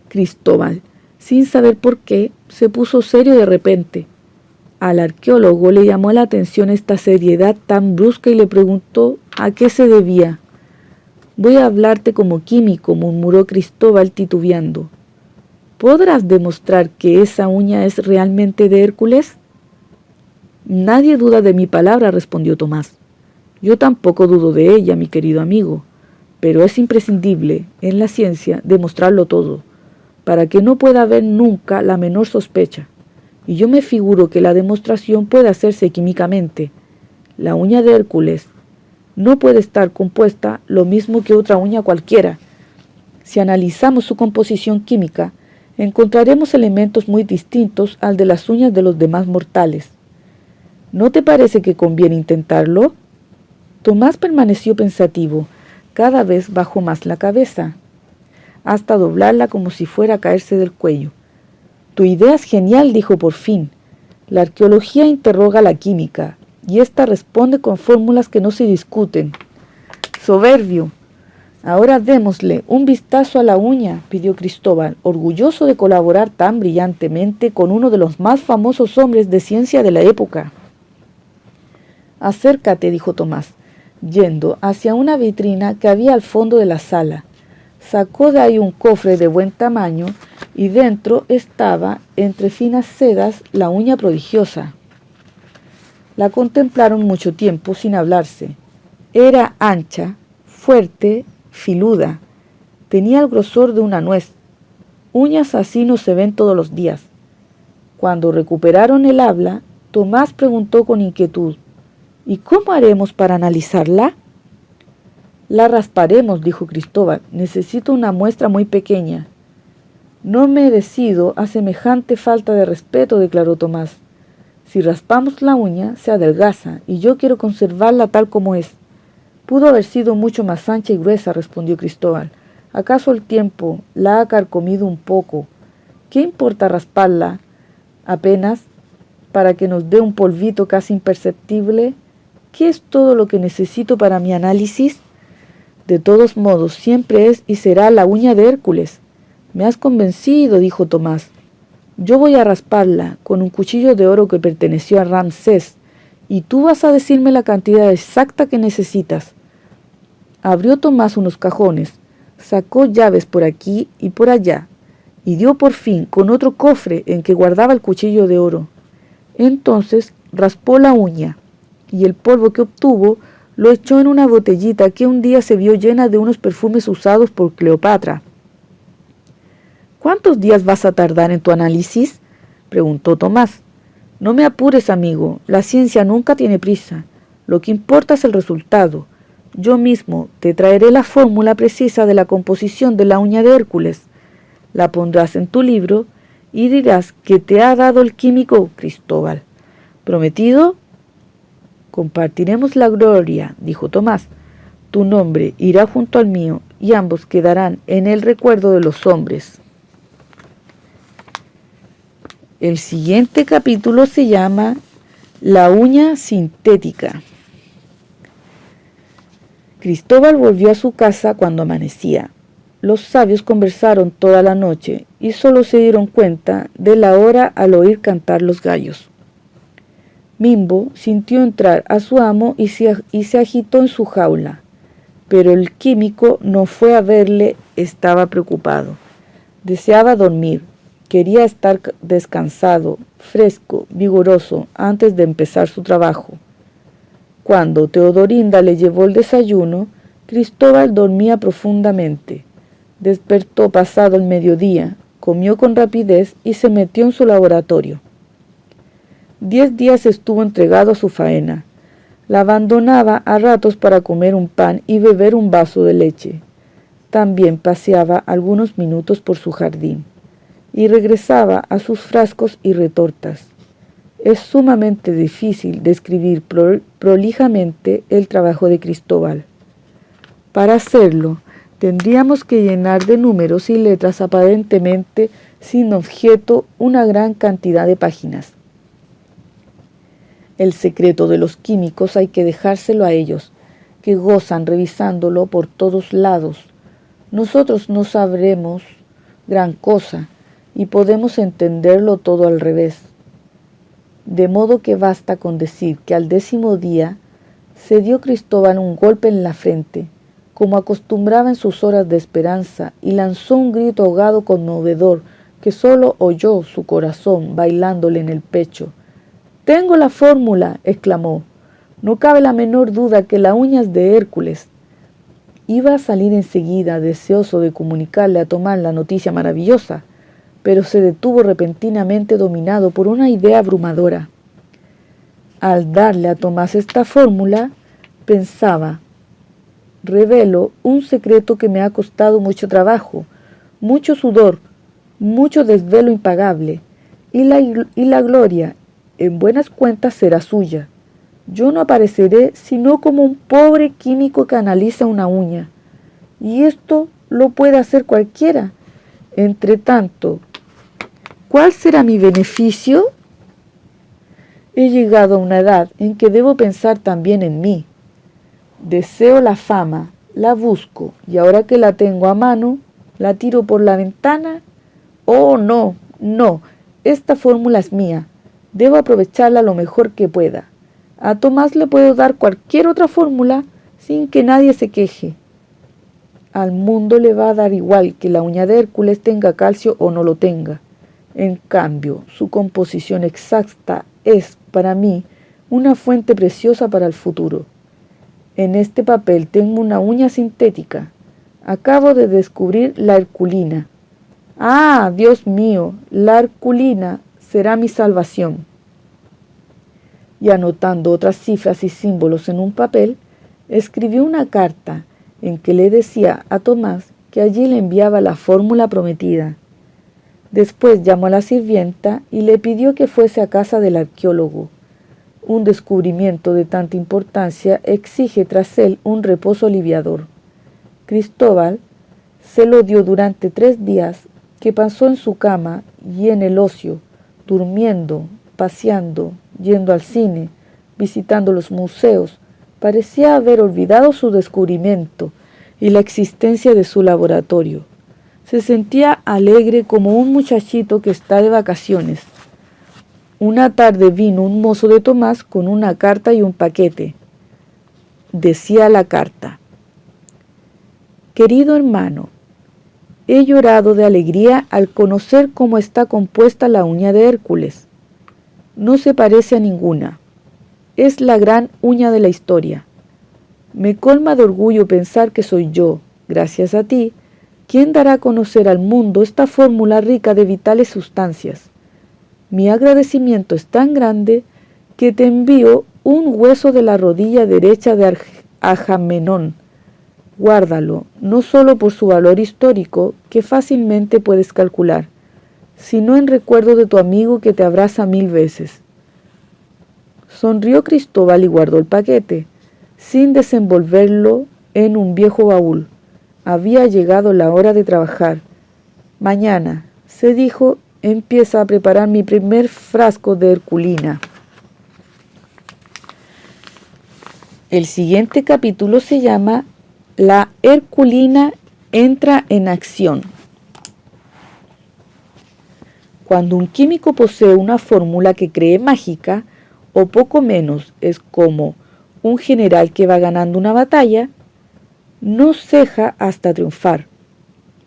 Cristóbal, sin saber por qué, se puso serio de repente. Al arqueólogo le llamó la atención esta seriedad tan brusca y le preguntó a qué se debía. Voy a hablarte como químico, murmuró Cristóbal titubeando. ¿Podrás demostrar que esa uña es realmente de Hércules? Nadie duda de mi palabra, respondió Tomás. Yo tampoco dudo de ella, mi querido amigo, pero es imprescindible, en la ciencia, demostrarlo todo, para que no pueda haber nunca la menor sospecha. Y yo me figuro que la demostración puede hacerse químicamente. La uña de Hércules no puede estar compuesta lo mismo que otra uña cualquiera. Si analizamos su composición química, encontraremos elementos muy distintos al de las uñas de los demás mortales. ¿No te parece que conviene intentarlo? Tomás permaneció pensativo, cada vez bajó más la cabeza, hasta doblarla como si fuera a caerse del cuello. Tu idea es genial, dijo por fin. La arqueología interroga a la química, y ésta responde con fórmulas que no se discuten. Soberbio. Ahora démosle un vistazo a la uña, pidió Cristóbal, orgulloso de colaborar tan brillantemente con uno de los más famosos hombres de ciencia de la época. Acércate, dijo Tomás, yendo hacia una vitrina que había al fondo de la sala. Sacó de ahí un cofre de buen tamaño y dentro estaba, entre finas sedas, la uña prodigiosa. La contemplaron mucho tiempo sin hablarse. Era ancha, fuerte, filuda. Tenía el grosor de una nuez. Uñas así no se ven todos los días. Cuando recuperaron el habla, Tomás preguntó con inquietud: ¿y cómo haremos para analizarla? La rasparemos, dijo Cristóbal. Necesito una muestra muy pequeña. No me decido a semejante falta de respeto, declaró Tomás. Si raspamos la uña, se adelgaza, y yo quiero conservarla tal como es. Pudo haber sido mucho más ancha y gruesa, respondió Cristóbal. ¿Acaso el tiempo la ha carcomido un poco? ¿Qué importa rasparla apenas para que nos dé un polvito casi imperceptible? ¿Qué es todo lo que necesito para mi análisis? De todos modos, siempre es y será la uña de Hércules. Me has convencido, dijo Tomás. Yo voy a rasparla con un cuchillo de oro que perteneció a Ramsés, y tú vas a decirme la cantidad exacta que necesitas. Abrió Tomás unos cajones, sacó llaves por aquí y por allá, y dio por fin con otro cofre en que guardaba el cuchillo de oro. Entonces raspó la uña, y el polvo que obtuvo lo echó en una botellita que un día se vio llena de unos perfumes usados por Cleopatra. ¿Cuántos días vas a tardar en tu análisis?, preguntó Tomás. No me apures, amigo, la ciencia nunca tiene prisa. Lo que importa es el resultado. Yo mismo te traeré la fórmula precisa de la composición de la uña de Hércules. La pondrás en tu libro y dirás que te ha dado el químico Cristóbal. ¿Prometido? Compartiremos la gloria, dijo Tomás. Tu nombre irá junto al mío y ambos quedarán en el recuerdo de los hombres. El siguiente capítulo se llama La uña sintética. Cristóbal volvió a su casa cuando amanecía. Los sabios conversaron toda la noche y solo se dieron cuenta de la hora al oír cantar los gallos. Mimbo sintió entrar a su amo y se agitó en su jaula, pero el químico no fue a verle, estaba preocupado. Deseaba dormir, quería estar descansado, fresco, vigoroso, antes de empezar su trabajo. Cuando Teodorinda le llevó el desayuno, Cristóbal dormía profundamente. Despertó pasado el mediodía, comió con rapidez y se metió en su laboratorio. 10 días estuvo entregado a su faena. La abandonaba a ratos para comer un pan y beber un vaso de leche. También paseaba algunos minutos por su jardín y regresaba a sus frascos y retortas. Es sumamente difícil describir prolijamente el trabajo de Cristóbal. Para hacerlo, tendríamos que llenar de números y letras aparentemente sin objeto una gran cantidad de páginas. El secreto de los químicos hay que dejárselo a ellos, que gozan revisándolo por todos lados. Nosotros no sabremos gran cosa y podemos entenderlo todo al revés. De modo que basta con decir que al 10º día se dio Cristóbal un golpe en la frente, como acostumbraba en sus horas de esperanza, y lanzó un grito ahogado conmovedor que solo oyó su corazón bailándole en el pecho. «¡Tengo la fórmula!», exclamó. «No cabe la menor duda que la uña es de Hércules». Iba a salir enseguida, deseoso de comunicarle a Tomás la noticia maravillosa, pero se detuvo repentinamente dominado por una idea abrumadora. Al darle a Tomás esta fórmula, pensaba: revelo un secreto que me ha costado mucho trabajo, mucho sudor, mucho desvelo impagable, y la gloria, en buenas cuentas, será suya. Yo no apareceré sino como un pobre químico que analiza una uña, y esto lo puede hacer cualquiera. Entre tanto, ¿cuál será mi beneficio? He llegado a una edad en que debo pensar también en mí. Deseo la fama, la busco, y ahora que la tengo a mano, ¿la tiro por la ventana? Oh, no, no, esta fórmula es mía. Debo aprovecharla lo mejor que pueda. A Tomás le puedo dar cualquier otra fórmula sin que nadie se queje. Al mundo le va a dar igual que la uña de Hércules tenga calcio o no lo tenga. En cambio, su composición exacta es, para mí, una fuente preciosa para el futuro. En este papel tengo una uña sintética. Acabo de descubrir la herculina. ¡Ah, Dios mío! La herculina será mi salvación. Y anotando otras cifras y símbolos en un papel, escribió una carta en que le decía a Tomás que allí le enviaba la fórmula prometida. Después llamó a la sirvienta y le pidió que fuese a casa del arqueólogo. Un descubrimiento de tanta importancia exige tras él un reposo aliviador. Cristóbal se lo dio durante 3 días que pasó en su cama y en el ocio, durmiendo, paseando, yendo al cine, visitando los museos. Parecía haber olvidado su descubrimiento y la existencia de su laboratorio. Se sentía alegre como un muchachito que está de vacaciones. Una tarde vino un mozo de Tomás con una carta y un paquete. Decía la carta: Querido hermano, he llorado de alegría al conocer cómo está compuesta la uña de Hércules. No se parece a ninguna. Es la gran uña de la historia. Me colma de orgullo pensar que soy yo, gracias a ti, quien dará a conocer al mundo esta fórmula rica de vitales sustancias. Mi agradecimiento es tan grande que te envío un hueso de la rodilla derecha de Agamenón. Guárdalo, no solo por su valor histórico, que fácilmente puedes calcular, sino en recuerdo de tu amigo que te abraza 1000 veces. Sonrió Cristóbal y guardó el paquete, sin desenvolverlo en un viejo baúl. Había llegado la hora de trabajar. Mañana, se dijo, empieza a preparar mi primer frasco de herculina. El siguiente capítulo se llama La herculina entra en acción. Cuando un químico posee una fórmula que cree mágica, o poco menos es como un general que va ganando una batalla, no ceja hasta triunfar.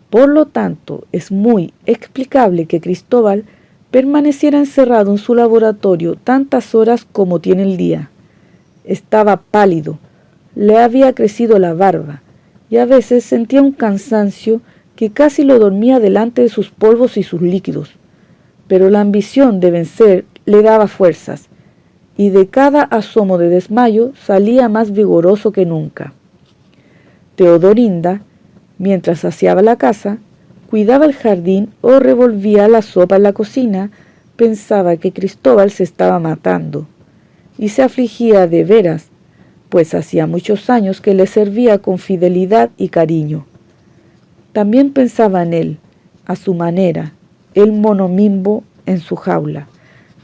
Por lo tanto, es muy explicable que Cristóbal permaneciera encerrado en su laboratorio tantas horas como tiene el día. Estaba pálido, le había crecido la barba, y a veces sentía un cansancio que casi lo dormía delante de sus polvos y sus líquidos. Pero la ambición de vencer le daba fuerzas, y de cada asomo de desmayo salía más vigoroso que nunca. Teodorinda, mientras aseaba la casa, cuidaba el jardín o revolvía la sopa en la cocina, pensaba que Cristóbal se estaba matando, y se afligía de veras, pues hacía muchos años que le servía con fidelidad y cariño. También pensaba en él, a su manera, el monomimbo en su jaula.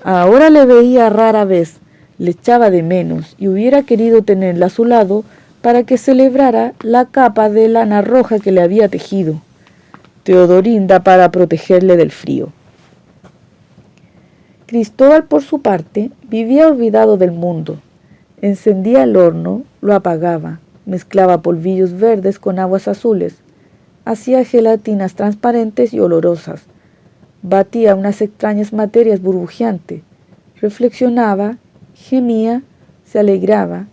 Ahora le veía rara vez, le echaba de menos y hubiera querido tenerla a su lado para que celebrara la capa de lana roja que le había tejido. Teodorinda para protegerle del frío. Cristóbal, por su parte, vivía olvidado del mundo. Encendía el horno, lo apagaba, mezclaba polvillos verdes con aguas azules, hacía gelatinas transparentes y olorosas, batía unas extrañas materias burbujeantes, reflexionaba, gemía, se alegraba,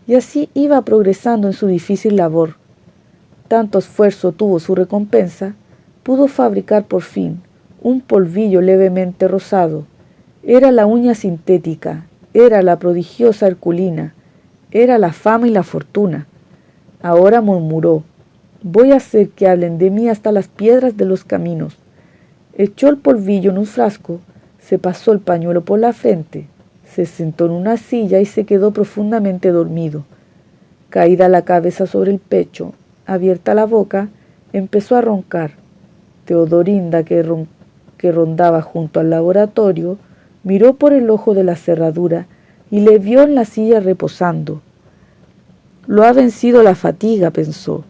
y así iba progresando en su difícil labor. Tanto esfuerzo tuvo su recompensa, pudo fabricar por fin un polvillo levemente rosado. Era la uña sintética, era la prodigiosa herculina, era la fama y la fortuna. Ahora murmuró: voy a hacer que hablen de mí hasta las piedras de los caminos. Echó el polvillo en un frasco, se pasó el pañuelo por la frente, se sentó en una silla y se quedó profundamente dormido. Caída la cabeza sobre el pecho, abierta la boca, empezó a roncar. Teodorinda, que rondaba junto al laboratorio, miró por el ojo de la cerradura y le vio en la silla reposando. Lo ha vencido la fatiga, pensó.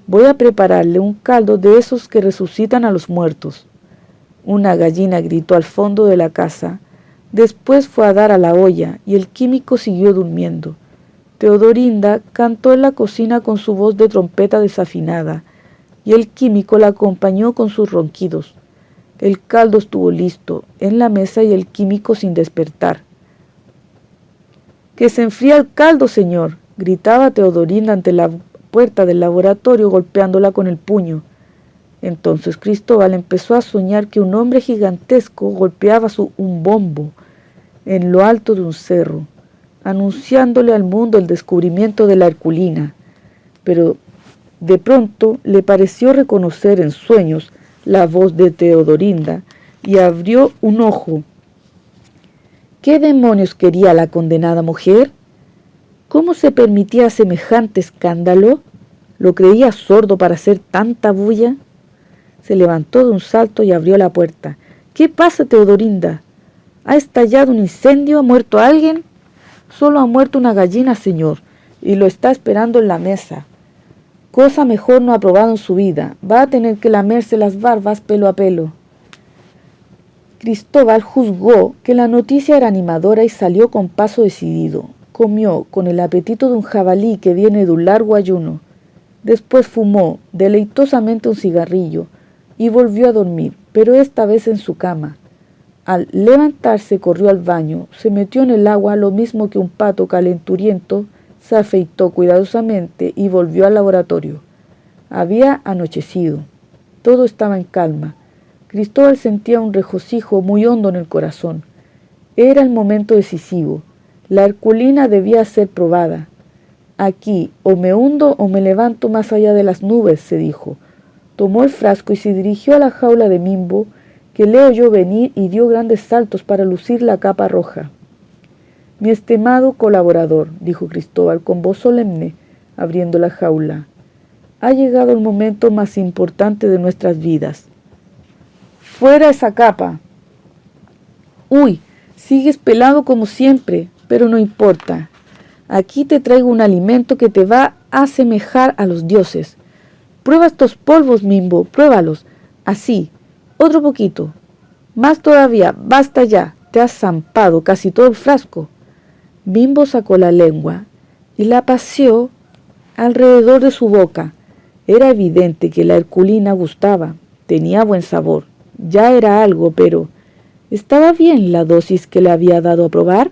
Voy a prepararle un caldo de esos que resucitan a los muertos. Una gallina gritó al fondo de la casa. Después fue a dar a la olla y el químico siguió durmiendo. Teodorinda cantó en la cocina con su voz de trompeta desafinada y el químico la acompañó con sus ronquidos. El caldo estuvo listo en la mesa y el químico sin despertar. ¡Que se enfría el caldo, señor!, gritaba Teodorinda ante la puerta del laboratorio golpeándola con el puño. Entonces Cristóbal empezó a soñar que un hombre gigantesco golpeaba un bombo en lo alto de un cerro, anunciándole al mundo el descubrimiento de la Herculina. Pero de pronto le pareció reconocer en sueños la voz de Teodorinda y abrió un ojo. ¿Qué demonios quería la condenada mujer? ¿Cómo se permitía semejante escándalo? ¿Lo creía sordo para hacer tanta bulla? Se levantó de un salto y abrió la puerta. ¿Qué pasa, Teodorinda? ¿Ha estallado un incendio? ¿Ha muerto alguien? Solo ha muerto una gallina, señor, y lo está esperando en la mesa. Cosa mejor no ha probado en su vida. Va a tener que lamerse las barbas pelo a pelo. Cristóbal juzgó que la noticia era animadora y salió con paso decidido. Comió con el apetito de un jabalí que viene de un largo ayuno. Después fumó deleitosamente un cigarrillo y volvió a dormir, pero esta vez en su cama. Al levantarse corrió al baño, se metió en el agua lo mismo que un pato calenturiento, se afeitó cuidadosamente y volvió al laboratorio. Había anochecido. Todo estaba en calma. Cristóbal sentía un regocijo muy hondo en el corazón. Era el momento decisivo. La Herculina debía ser probada. Aquí, o me hundo o me levanto más allá de las nubes, se dijo. Tomó el frasco y se dirigió a la jaula de Mimbo, que le oyó venir y dio grandes saltos para lucir la capa roja. Mi estimado colaborador, dijo Cristóbal con voz solemne, abriendo la jaula, ha llegado el momento más importante de nuestras vidas. ¡Fuera esa capa! ¡Uy! Sigues pelado como siempre, pero no importa. Aquí te traigo un alimento que te va a asemejar a los dioses. Prueba estos polvos, Mimbo, pruébalos. Así, otro poquito. Más todavía, basta ya, te has zampado casi todo el frasco. Mimbo sacó la lengua y la paseó alrededor de su boca. Era evidente que la Herculina gustaba, tenía buen sabor. Ya era algo, pero ¿estaba bien la dosis que le había dado a probar?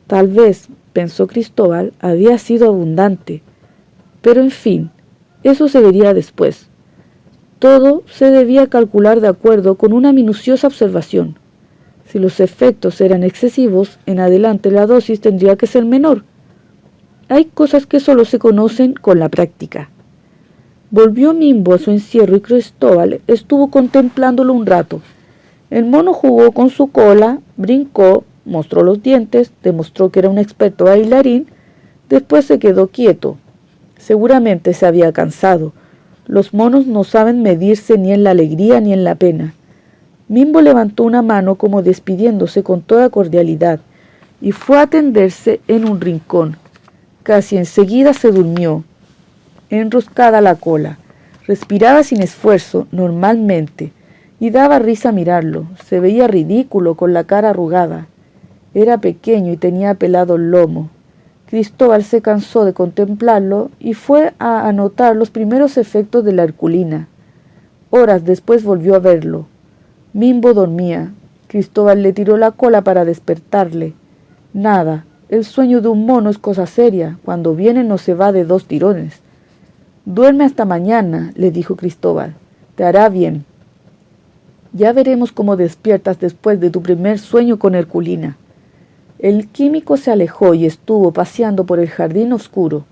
Tal vez, pensó Cristóbal, había sido abundante. Pero en fin, eso se vería después. Todo se debía calcular de acuerdo con una minuciosa observación. Si los efectos eran excesivos, en adelante la dosis tendría que ser menor. Hay cosas que solo se conocen con la práctica. Volvió Mimbo a su encierro y Cristóbal estuvo contemplándolo un rato. El mono jugó con su cola, brincó, mostró los dientes, demostró que era un experto bailarín, después se quedó quieto. Seguramente se había cansado. Los monos no saben medirse ni en la alegría ni en la pena. Mimbo levantó una mano como despidiéndose con toda cordialidad y fue a tenderse en un rincón. Casi enseguida se durmió, enroscada la cola. Respiraba sin esfuerzo, normalmente, y daba risa mirarlo. Se veía ridículo con la cara arrugada. Era pequeño y tenía pelado el lomo. Cristóbal se cansó de contemplarlo y fue a anotar los primeros efectos de la Herculina. Horas después volvió a verlo. Mimbo dormía. Cristóbal le tiró la cola para despertarle. Nada, el sueño de un mono es cosa seria. Cuando viene no se va de dos tirones. Duerme hasta mañana, le dijo Cristóbal. Te hará bien. Ya veremos cómo despiertas después de tu primer sueño con Herculina. El químico se alejó y estuvo paseando por el jardín oscuro.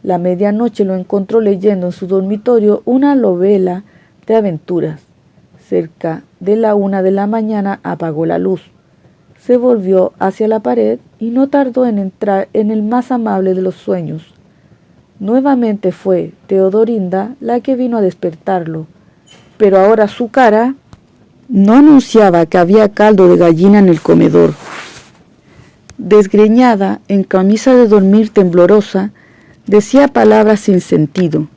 La medianoche lo encontró leyendo en su dormitorio una novela de aventuras. Cerca de la 1 de la mañana apagó la luz. Se volvió hacia la pared y no tardó en entrar en el más amable de los sueños. Nuevamente fue Teodorinda la que vino a despertarlo, pero ahora su cara no anunciaba que había caldo de gallina en el comedor. Desgreñada, en camisa de dormir temblorosa, decía palabras sin sentido.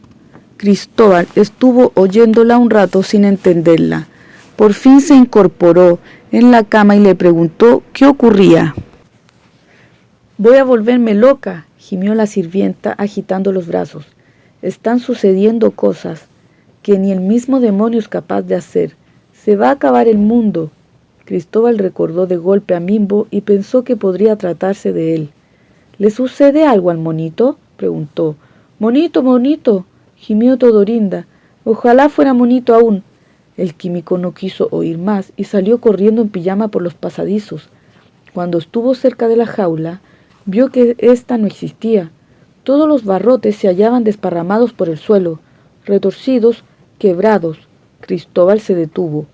Cristóbal estuvo oyéndola un rato sin entenderla. Por fin se incorporó en la cama y le preguntó qué ocurría. «Voy a volverme loca», gimió la sirvienta agitando los brazos. «Están sucediendo cosas que ni el mismo demonio es capaz de hacer. Se va a acabar el mundo». Cristóbal recordó de golpe a Mimbo y pensó que podría tratarse de él. «¿Le sucede algo al monito?», preguntó. «Monito, monito», gimió Teodorinda. «Ojalá fuera monito aún». El químico no quiso oír más y salió corriendo en pijama por los pasadizos. Cuando estuvo cerca de la jaula, vio que ésta no existía. Todos los barrotes se hallaban desparramados por el suelo, retorcidos, quebrados. Cristóbal se detuvo.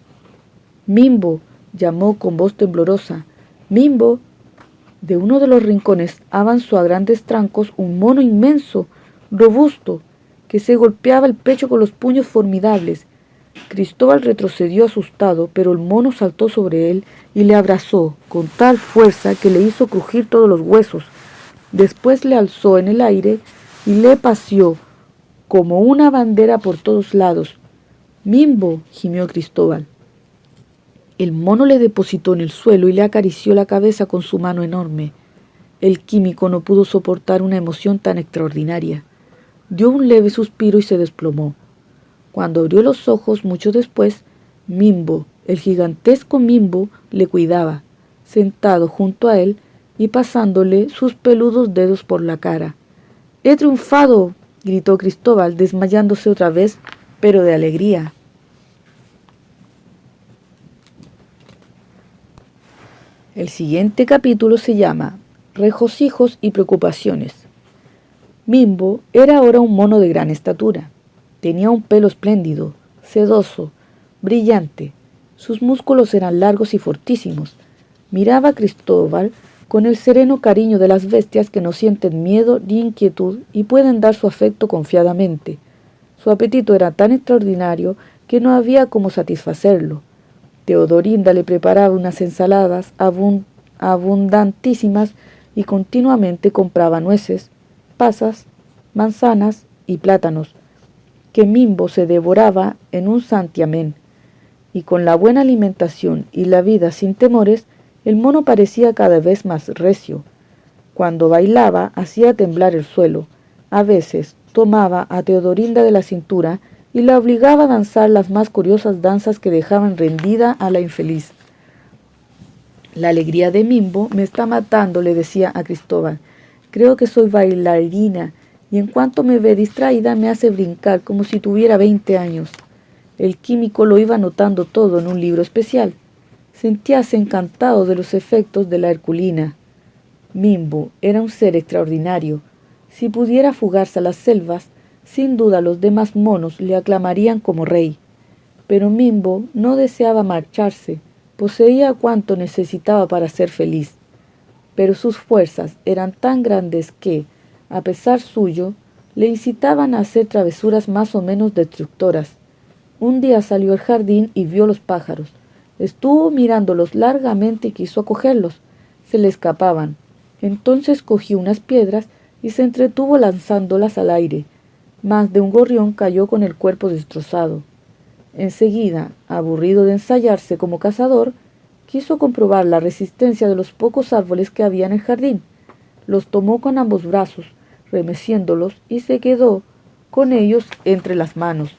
«Mimbo», llamó con voz temblorosa. «Mimbo». De uno de los rincones avanzó a grandes trancos un mono inmenso, robusto, que se golpeaba el pecho con los puños formidables. Cristóbal retrocedió asustado, pero el mono saltó sobre él y le abrazó con tal fuerza que le hizo crujir todos los huesos. Después le alzó en el aire y le paseó como una bandera por todos lados. «Mimbo», gimió Cristóbal. El mono le depositó en el suelo y le acarició la cabeza con su mano enorme. El químico no pudo soportar una emoción tan extraordinaria. Dio un leve suspiro y se desplomó. Cuando abrió los ojos mucho después, Mimbo, el gigantesco Mimbo, le cuidaba, sentado junto a él y pasándole sus peludos dedos por la cara. «¡He triunfado!», gritó Cristóbal, desmayándose otra vez, pero de alegría. El siguiente capítulo se llama Regocijos y preocupaciones. Mimbo era ahora un mono de gran estatura. Tenía un pelo espléndido, sedoso, brillante. Sus músculos eran largos y fortísimos. Miraba a Cristóbal con el sereno cariño de las bestias que no sienten miedo ni inquietud y pueden dar su afecto confiadamente. Su apetito era tan extraordinario que no había cómo satisfacerlo. Teodorinda le preparaba unas ensaladas abundantísimas y continuamente compraba nueces, pasas, manzanas y plátanos, que Mimbo se devoraba en un santiamén. Y con la buena alimentación y la vida sin temores, el mono parecía cada vez más recio. Cuando bailaba, hacía temblar el suelo. A veces tomaba a Teodorinda de la cintura y la obligaba a danzar las más curiosas danzas que dejaban rendida a la infeliz. «La alegría de Mimbo me está matando», le decía a Cristóbal. «Creo que soy bailarina y en cuanto me ve distraída me hace brincar como si tuviera 20 años». El químico lo iba anotando todo en un libro especial. Sentíase encantado de los efectos de la Herculina. Mimbo era un ser extraordinario. Si pudiera fugarse a las selvas, sin duda los demás monos le aclamarían como rey. Pero Mimbo no deseaba marcharse, poseía cuanto necesitaba para ser feliz. Pero sus fuerzas eran tan grandes que, a pesar suyo, le incitaban a hacer travesuras más o menos destructoras. Un día salió al jardín y vio los pájaros. Estuvo mirándolos largamente y quiso cogerlos. Se le escapaban. Entonces cogió unas piedras y se entretuvo lanzándolas al aire. Más de un gorrión cayó con el cuerpo destrozado. Enseguida, aburrido de ensayarse como cazador, quiso comprobar la resistencia de los pocos árboles que había en el jardín. Los tomó con ambos brazos, remeciéndolos, y se quedó con ellos entre las manos.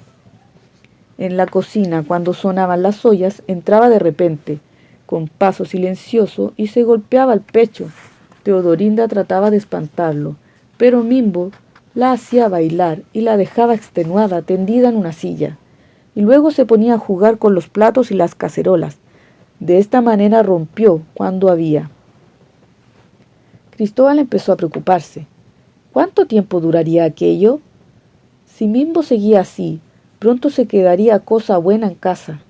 En la cocina, cuando sonaban las ollas, entraba de repente, con paso silencioso, y se golpeaba el pecho. Teodorinda trataba de espantarlo, pero Mimbo la hacía bailar y la dejaba extenuada, tendida en una silla. Y luego se ponía a jugar con los platos y las cacerolas. De esta manera rompió cuando había. Cristóbal empezó a preocuparse. ¿Cuánto tiempo duraría aquello? Si Mimbo seguía así, pronto se quedaría cosa buena en casa.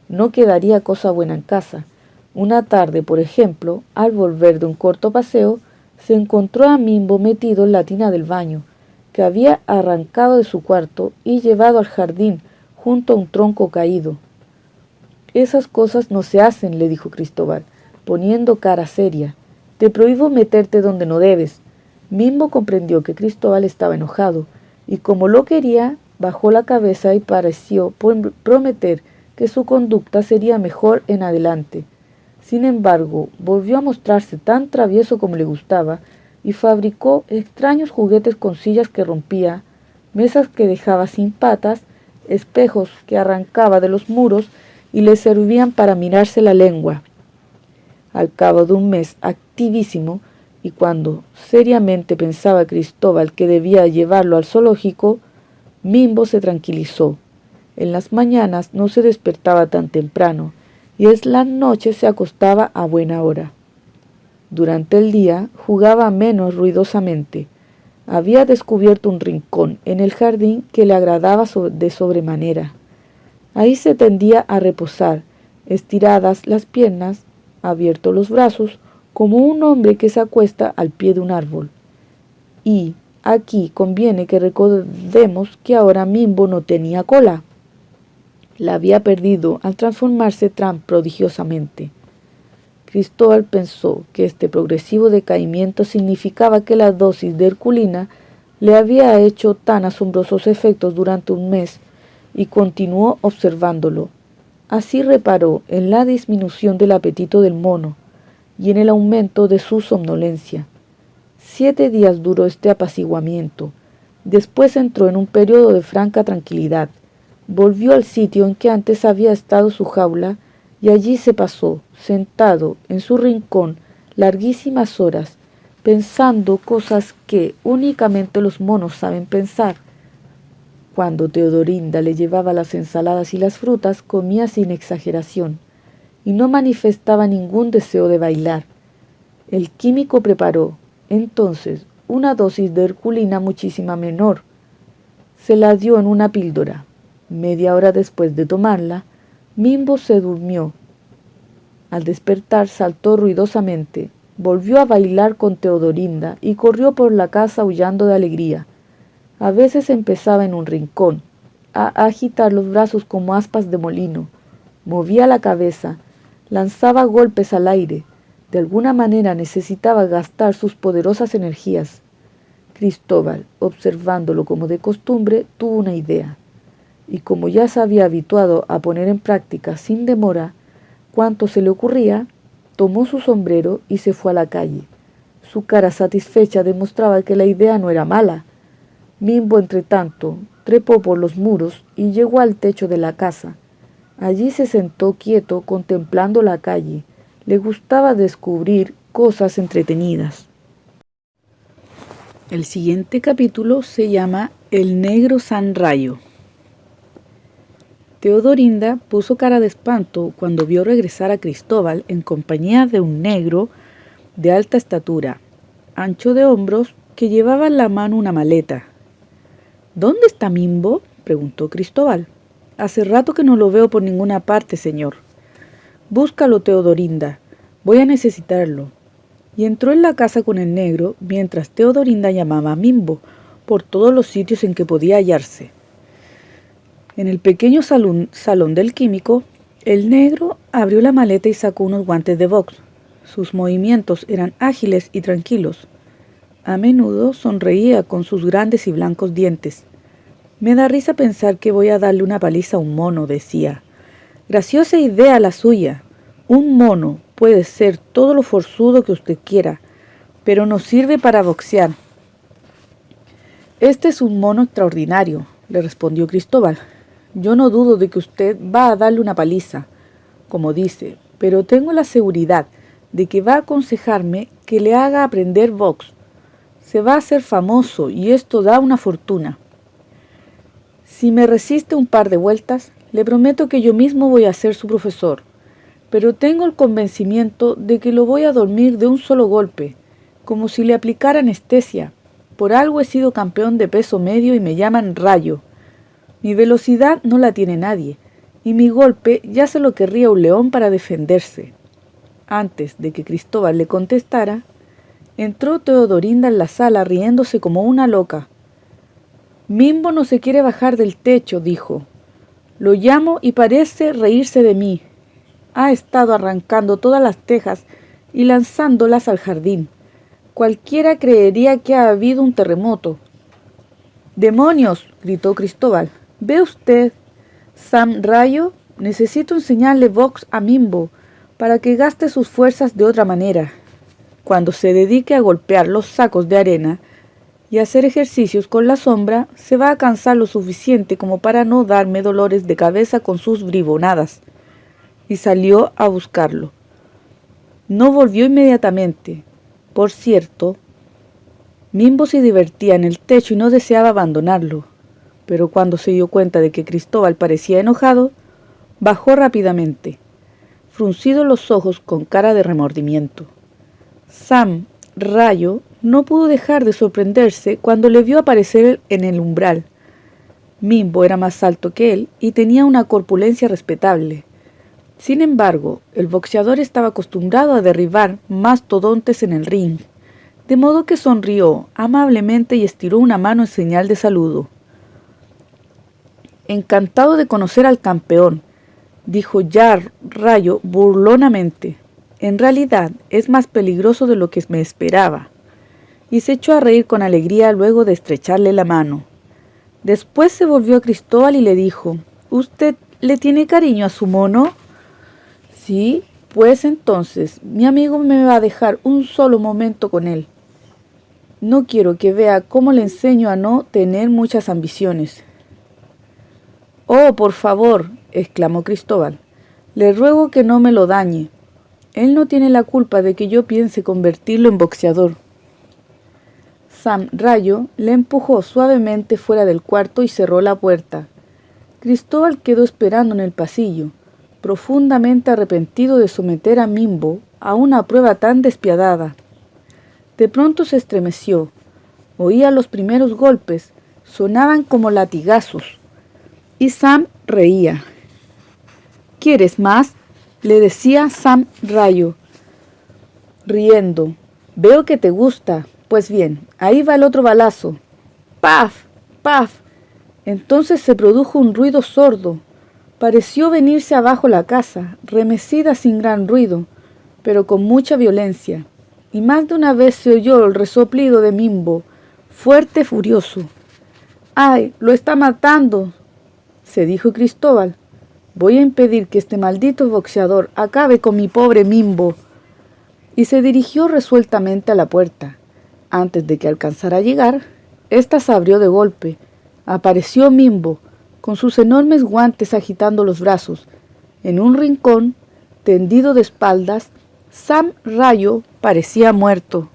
No quedaría cosa buena en casa. Una tarde, por ejemplo, al volver de un corto paseo, se encontró a Mimbo metido en la tina del baño, que había arrancado de su cuarto y llevado al jardín junto a un tronco caído. «Esas cosas no se hacen», le dijo Cristóbal, poniendo cara seria. «Te prohíbo meterte donde no debes». Mimbo comprendió que Cristóbal estaba enojado, y como lo quería, bajó la cabeza y pareció prometer que su conducta sería mejor en adelante. Sin embargo, volvió a mostrarse tan travieso como le gustaba y fabricó extraños juguetes con sillas que rompía, mesas que dejaba sin patas, espejos que arrancaba de los muros y le servían para mirarse la lengua. Al cabo de un mes activísimo, y cuando seriamente pensaba Cristóbal que debía llevarlo al zoológico, Mimbo se tranquilizó. En las mañanas no se despertaba tan temprano y en las noches se acostaba a buena hora. Durante el día jugaba menos ruidosamente. Había descubierto un rincón en el jardín que le agradaba de sobremanera. Ahí se tendía a reposar, estiradas las piernas, abiertos los brazos, como un hombre que se acuesta al pie de un árbol. Y aquí conviene que recordemos que ahora Mimbo no tenía cola. La había perdido al transformarse tan prodigiosamente. Cristóbal pensó que este progresivo decaimiento significaba que la dosis de herculina le había hecho tan asombrosos efectos durante un mes y continuó observándolo. Así reparó en la disminución del apetito del mono y en el aumento de su somnolencia. 7 días duró este apaciguamiento. Después entró en un periodo de franca tranquilidad. Volvió al sitio en que antes había estado su jaula y allí se pasó, sentado en su rincón, larguísimas horas, pensando cosas que únicamente los monos saben pensar. Cuando Teodorinda le llevaba las ensaladas y las frutas, comía sin exageración y no manifestaba ningún deseo de bailar. El químico preparó, entonces, una dosis de herculina muchísima menor. Se la dio en una píldora. Media hora después de tomarla, Mimbo se durmió. Al despertar saltó ruidosamente, volvió a bailar con Teodorinda y corrió por la casa aullando de alegría. A veces empezaba en un rincón, a agitar los brazos como aspas de molino, movía la cabeza, lanzaba golpes al aire. De alguna manera necesitaba gastar sus poderosas energías. Cristóbal, observándolo como de costumbre, tuvo una idea, y como ya se había habituado a poner en práctica sin demora cuanto se le ocurría, tomó su sombrero y se fue a la calle. Su cara satisfecha demostraba que la idea no era mala. Mimbo, entretanto, trepó por los muros y llegó al techo de la casa. Allí se sentó quieto contemplando la calle. Le gustaba descubrir cosas entretenidas. El siguiente capítulo se llama El negro San Rayo. Teodorinda puso cara de espanto cuando vio regresar a Cristóbal en compañía de un negro de alta estatura, ancho de hombros, que llevaba en la mano una maleta. ¿Dónde está Mimbo?, preguntó Cristóbal. Hace rato que no lo veo por ninguna parte, señor. Búscalo, Teodorinda. Voy a necesitarlo. Y entró en la casa con el negro mientras Teodorinda llamaba a Mimbo por todos los sitios en que podía hallarse. En el pequeño salón del químico, el negro abrió la maleta y sacó unos guantes de box. Sus movimientos eran ágiles y tranquilos. A menudo sonreía con sus grandes y blancos dientes. Me da risa pensar que voy a darle una paliza a un mono, decía. Graciosa idea la suya. Un mono puede ser todo lo forzudo que usted quiera, pero no sirve para boxear. Este es un mono extraordinario, le respondió Cristóbal. Yo no dudo de que usted va a darle una paliza, como dice, pero tengo la seguridad de que va a aconsejarme que le haga aprender box. Se va a hacer famoso y esto da una fortuna. Si me resiste un par de vueltas, le prometo que yo mismo voy a ser su profesor, pero tengo el convencimiento de que lo voy a dormir de un solo golpe, como si le aplicara anestesia. Por algo he sido campeón de peso medio y me llaman Rayo. Mi velocidad no la tiene nadie, y mi golpe ya se lo querría un león para defenderse. Antes de que Cristóbal le contestara, entró Teodorinda en la sala riéndose como una loca. Mimbo no se quiere bajar del techo, dijo. Lo llamo y parece reírse de mí. Ha estado arrancando todas las tejas y lanzándolas al jardín. Cualquiera creería que ha habido un terremoto. ¡Demonios!, gritó Cristóbal. ¿Ve usted? Sam Rayo necesito enseñarle box a Mimbo para que gaste sus fuerzas de otra manera. Cuando se dedique a golpear los sacos de arena y a hacer ejercicios con la sombra, se va a cansar lo suficiente como para no darme dolores de cabeza con sus bribonadas. Y salió a buscarlo. No volvió inmediatamente. Por cierto, Mimbo se divertía en el techo y no deseaba abandonarlo, pero cuando se dio cuenta de que Cristóbal parecía enojado, bajó rápidamente, fruncido los ojos con cara de remordimiento. Sam Rayo no pudo dejar de sorprenderse cuando le vio aparecer en el umbral. Mimbo era más alto que él y tenía una corpulencia respetable. Sin embargo, el boxeador estaba acostumbrado a derribar mastodontes en el ring, de modo que sonrió amablemente y estiró una mano en señal de saludo. «Encantado de conocer al campeón», dijo Jar Rayo burlonamente. «En realidad es más peligroso de lo que me esperaba». Y se echó a reír con alegría luego de estrecharle la mano. Después se volvió a Cristóbal y le dijo: «¿Usted le tiene cariño a su mono?» «Sí, pues entonces mi amigo me va a dejar un solo momento con él. No quiero que vea cómo le enseño a no tener muchas ambiciones». «Oh, por favor», exclamó Cristóbal, «le ruego que no me lo dañe. Él no tiene la culpa de que yo piense convertirlo en boxeador». Sam Rayo le empujó suavemente fuera del cuarto y cerró la puerta. Cristóbal quedó esperando en el pasillo, profundamente arrepentido de someter a Mimbo a una prueba tan despiadada. De pronto se estremeció. Oía los primeros golpes, sonaban como latigazos. Y Sam reía. «¿Quieres más?», le decía Sam Rayo, riendo. «Veo que te gusta. Pues bien, ahí va el otro balazo». «¡Paf! ¡Paf!». Entonces se produjo un ruido sordo. Pareció venirse abajo la casa, remecida sin gran ruido, pero con mucha violencia, y más de una vez se oyó el resoplido de Mimbo, fuerte, furioso. «¡Ay, lo está matando!», se dijo Cristóbal. «Voy a impedir que este maldito boxeador acabe con mi pobre Mimbo». Y se dirigió resueltamente a la puerta. Antes de que alcanzara a llegar, ésta se abrió de golpe. Apareció Mimbo, con sus enormes guantes agitando los brazos. En un rincón, tendido de espaldas, Sam Rayo parecía muerto.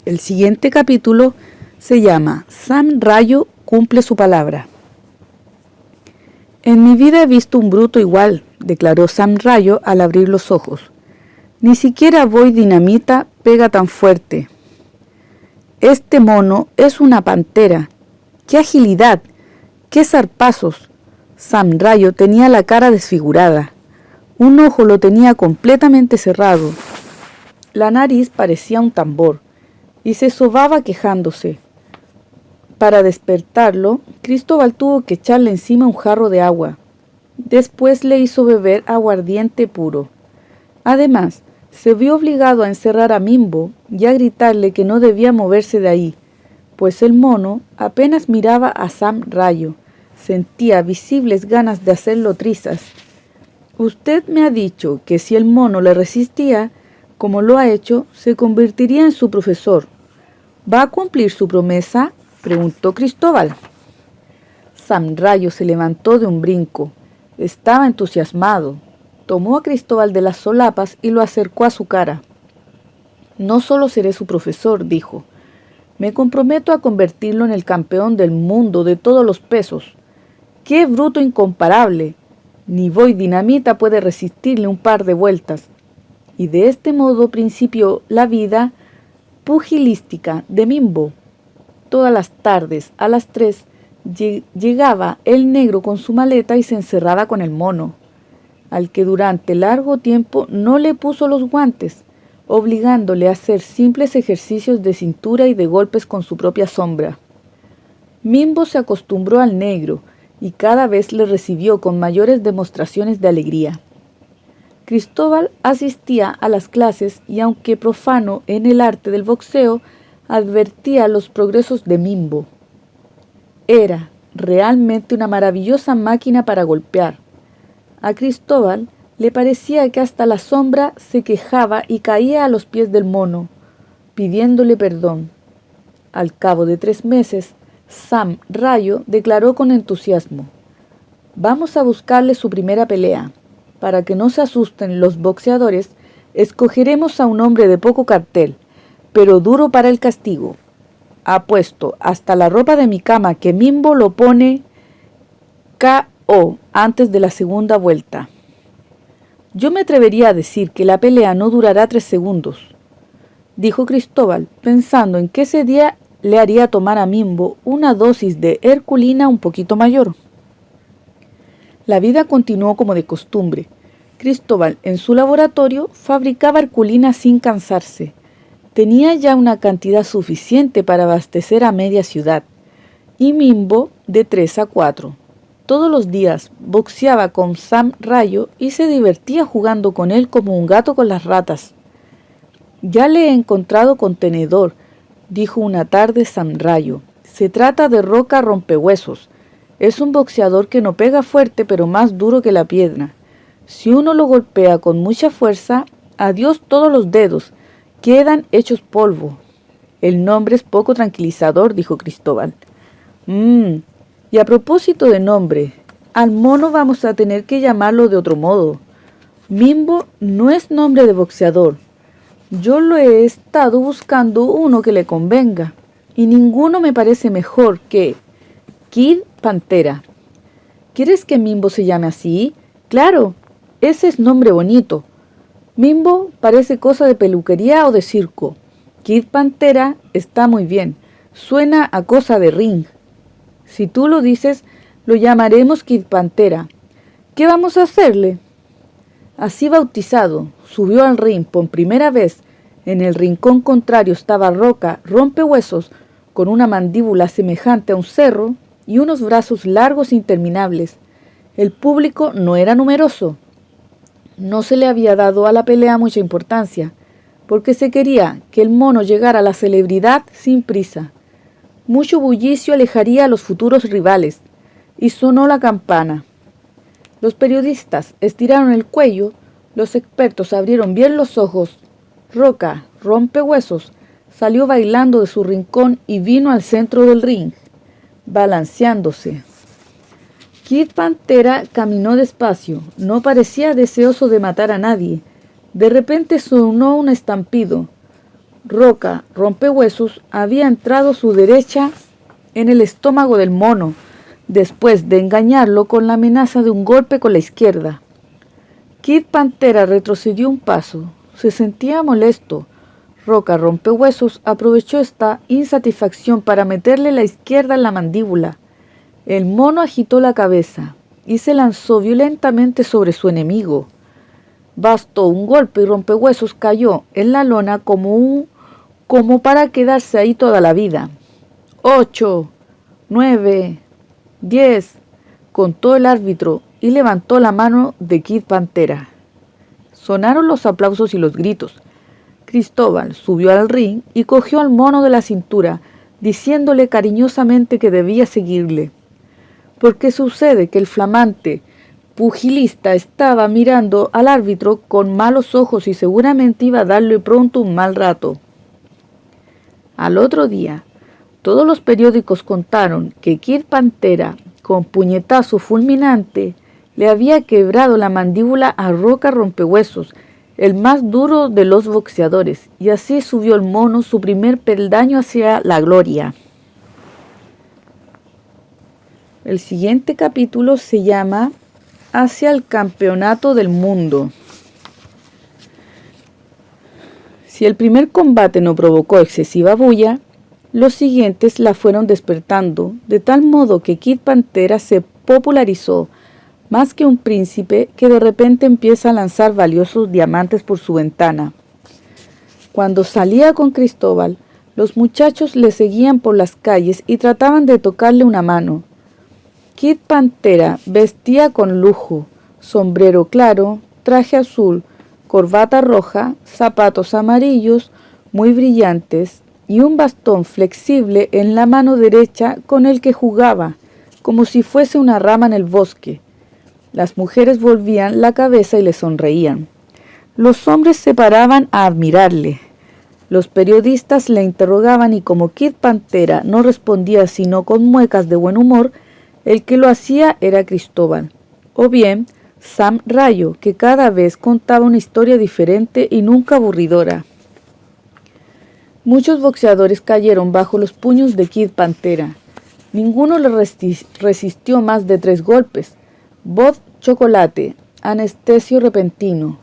El siguiente capítulo se llama Sam Rayo cumple su palabra. «En mi vida he visto un bruto igual», declaró Sam Rayo al abrir los ojos. «Ni siquiera Boy Dinamita pega tan fuerte. Este mono es una pantera. ¡Qué agilidad! ¡Qué zarpazos!». Sam Rayo tenía la cara desfigurada. Un ojo lo tenía completamente cerrado. La nariz parecía un tambor y se sobaba quejándose. Para despertarlo, Cristóbal tuvo que echarle encima un jarro de agua. Después le hizo beber aguardiente puro. Además, se vio obligado a encerrar a Mimbo y a gritarle que no debía moverse de ahí, pues el mono apenas miraba a Sam Rayo. Sentía visibles ganas de hacerlo trizas. «Usted me ha dicho que si el mono le resistía, como lo ha hecho, se convertiría en su profesor. ¿Va a cumplir su promesa?», preguntó Cristóbal. Sam Rayo se levantó de un brinco. Estaba entusiasmado. Tomó a Cristóbal de las solapas y lo acercó a su cara. «No solo seré su profesor», dijo. «Me comprometo a convertirlo en el campeón del mundo de todos los pesos. ¡Qué bruto incomparable! Ni Boy Dinamita puede resistirle un par de vueltas». Y de este modo principió la vida pugilística de Mimbo. Todas las tardes, a las 3, llegaba el negro con su maleta y se encerraba con el mono, al que durante largo tiempo no le puso los guantes, obligándole a hacer simples ejercicios de cintura y de golpes con su propia sombra. Mimbo se acostumbró al negro y cada vez le recibió con mayores demostraciones de alegría. Cristóbal asistía a las clases y, aunque profano en el arte del boxeo, advertía los progresos de Mimbo. Era, realmente una maravillosa máquina para golpear. A Cristóbal le parecía que hasta la sombra se quejaba y caía a los pies del mono, pidiéndole perdón. Al cabo de 3 meses, Sam Rayo declaró con entusiasmo: «Vamos a buscarle su primera pelea. Para que no se asusten los boxeadores, escogeremos a un hombre de poco cartel, pero duro para el castigo. Apuesto hasta la ropa de mi cama que Mimbo lo pone KO antes de la segunda vuelta». «Yo me atrevería a decir que la pelea no durará 3 segundos», dijo Cristóbal, pensando en que ese día le haría tomar a Mimbo una dosis de herculina un poquito mayor. La vida continuó como de costumbre. Cristóbal, en su laboratorio, fabricaba herculina sin cansarse. Tenía ya una cantidad suficiente para abastecer a media ciudad. Y Mimbo de 3 a 4. Todos los días boxeaba con Sam Rayo y se divertía jugando con él como un gato con las ratas. «Ya le he encontrado contenedor», dijo una tarde Sam Rayo. «Se trata de Roca Rompehuesos. Es un boxeador que no pega fuerte, pero más duro que la piedra. Si uno lo golpea con mucha fuerza, adiós todos los dedos, quedan hechos polvo». «El nombre es poco tranquilizador», dijo Cristóbal. Y a propósito de nombre, al mono vamos a tener que llamarlo de otro modo. Mimbo no es nombre de boxeador. Yo lo he estado buscando uno que le convenga, y ninguno me parece mejor que Kid Pantera. ¿Quieres que Mimbo se llame así? Claro, ese es nombre bonito. Mimbo parece cosa de peluquería o de circo. Kid Pantera está muy bien, suena a cosa de ring. Si tú lo dices, lo llamaremos Kid Pantera. ¿Qué vamos a hacerle?» Así bautizado, subió al ring por primera vez. En el rincón contrario estaba Roca Rompehuesos, con una mandíbula semejante a un cerro y unos brazos largos e interminables. El público no era numeroso. No se le había dado a la pelea mucha importancia, porque se quería que el mono llegara a la celebridad sin prisa. Mucho bullicio alejaría a los futuros rivales, y sonó la campana. Los periodistas estiraron el cuello, los expertos abrieron bien los ojos. Roca Rompehuesos salió bailando de su rincón y vino al centro del ring, balanceándose. Kid Pantera caminó despacio, no parecía deseoso de matar a nadie. De repente sonó un estampido. Roca Rompehuesos había entrado su derecha en el estómago del mono, después de engañarlo con la amenaza de un golpe con la izquierda. Kid Pantera retrocedió un paso. Se sentía molesto. Roca Rompehuesos aprovechó esta insatisfacción para meterle la izquierda en la mandíbula. El mono agitó la cabeza y se lanzó violentamente sobre su enemigo. Bastó un golpe y Rompehuesos cayó en la lona como para quedarse ahí toda la vida. 8, 9, 10, contó el árbitro y levantó la mano de Kid Pantera. Sonaron los aplausos y los gritos. Cristóbal subió al ring y cogió al mono de la cintura, diciéndole cariñosamente que debía seguirle. Porque sucede que el flamante pugilista estaba mirando al árbitro con malos ojos y seguramente iba a darle pronto un mal rato. Al otro día, todos los periódicos contaron que Kid Pantera, con puñetazo fulminante, le había quebrado la mandíbula a Roca Rompehuesos, el más duro de los boxeadores, y así subió el mono su primer peldaño hacia la gloria. El siguiente capítulo se llama Hacia el campeonato del mundo. Si el primer combate no provocó excesiva bulla, los siguientes la fueron despertando, de tal modo que Kid Pantera se popularizó más que un príncipe que de repente empieza a lanzar valiosos diamantes por su ventana. Cuando salía con Cristóbal, los muchachos le seguían por las calles y trataban de tocarle una mano. Kid Pantera vestía con lujo, sombrero claro, traje azul, corbata roja, zapatos amarillos muy brillantes y un bastón flexible en la mano derecha con el que jugaba, como si fuese una rama en el bosque. Las mujeres volvían la cabeza y le sonreían. Los hombres se paraban a admirarle. Los periodistas le interrogaban y como Kid Pantera no respondía sino con muecas de buen humor, el que lo hacía era Cristóbal, o bien Sam Rayo, que cada vez contaba una historia diferente y nunca aburridora. Muchos boxeadores cayeron bajo los puños de Kid Pantera. Ninguno le resistió más de 3 golpes. Bob Chocolate, anestesio repentino.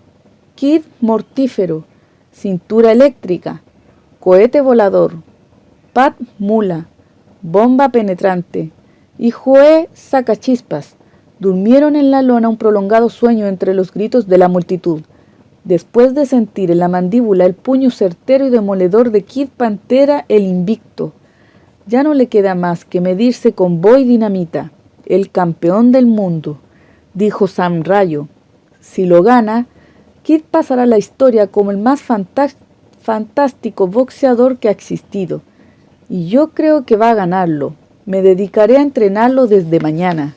Kid mortífero, cintura eléctrica, cohete volador, Pat Mula, bomba penetrante y Joe Sacachispas durmieron en la lona un prolongado sueño entre los gritos de la multitud. Después de sentir en la mandíbula el puño certero y demoledor de Kid Pantera, el invicto, ya no le queda más que medirse con Boy Dinamita, el campeón del mundo, dijo Sam Rayo. Si lo gana, Kid pasará a la historia como el más fantástico boxeador que ha existido. Y yo creo que va a ganarlo. Me dedicaré a entrenarlo desde mañana.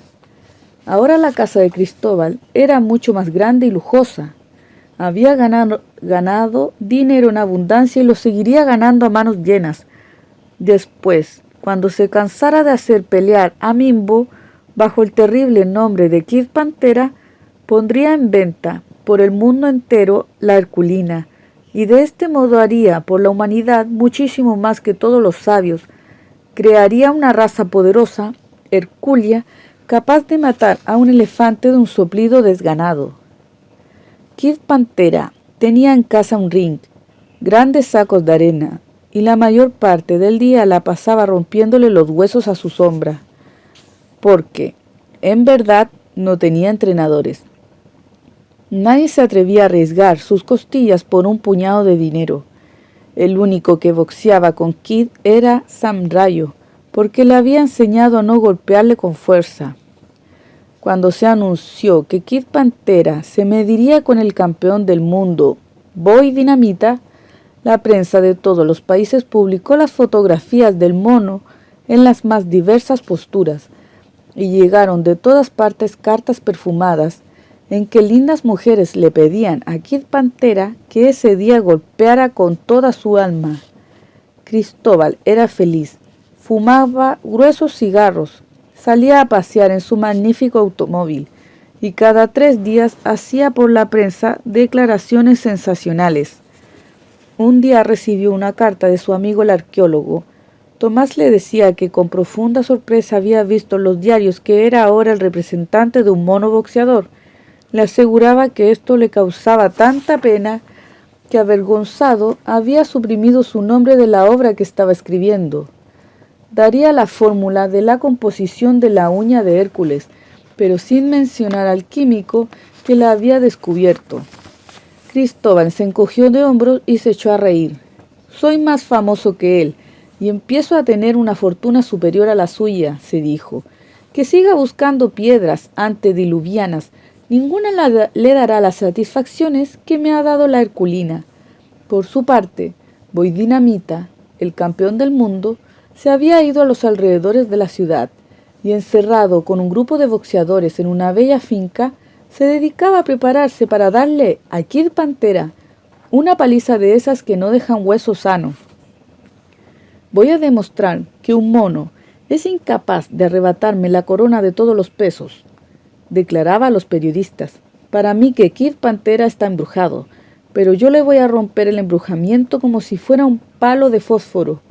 Ahora la casa de Cristóbal era mucho más grande y lujosa. Había ganado dinero en abundancia y lo seguiría ganando a manos llenas. Después, cuando se cansara de hacer pelear a Mimbo bajo el terrible nombre de Kid Pantera, pondría en venta por el mundo entero la Herculina, y de este modo haría por la humanidad muchísimo más que todos los sabios. Crearía una raza poderosa, Herculia, capaz de matar a un elefante de un soplido desganado. Kid Pantera tenía en casa un ring, grandes sacos de arena, y la mayor parte del día la pasaba rompiéndole los huesos a su sombra, porque, en verdad, no tenía entrenadores. Nadie se atrevía a arriesgar sus costillas por un puñado de dinero. El único que boxeaba con Kid era Sam Rayo, porque le había enseñado a no golpearle con fuerza. Cuando se anunció que Kid Pantera se mediría con el campeón del mundo, Boy Dinamita, la prensa de todos los países publicó las fotografías del mono en las más diversas posturas, y llegaron de todas partes cartas perfumadas en que lindas mujeres le pedían a Kid Pantera que ese día golpeara con toda su alma. Cristóbal era feliz, fumaba gruesos cigarros, salía a pasear en su magnífico automóvil y cada 3 días hacía por la prensa declaraciones sensacionales. Un día recibió una carta de su amigo el arqueólogo. Tomás le decía que con profunda sorpresa había visto en los diarios que era ahora el representante de un mono boxeador. Le aseguraba que esto le causaba tanta pena que, avergonzado, había suprimido su nombre de la obra que estaba escribiendo. Daría la fórmula de la composición de la uña de Hércules, pero sin mencionar al químico que la había descubierto. Cristóbal se encogió de hombros y se echó a reír. «Soy más famoso que él y empiezo a tener una fortuna superior a la suya», se dijo. «Que siga buscando piedras antediluvianas. Ninguna le dará las satisfacciones que me ha dado la Herculina». Por su parte, Boy Dinamita, el campeón del mundo, se había ido a los alrededores de la ciudad y, encerrado con un grupo de boxeadores en una bella finca, se dedicaba a prepararse para darle a Kid Pantera una paliza de esas que no dejan hueso sano. «Voy a demostrar que un mono es incapaz de arrebatarme la corona de todos los pesos», declaraba a los periodistas. «Para mí que Kid Pantera está embrujado, pero yo le voy a romper el embrujamiento como si fuera un palo de fósforo».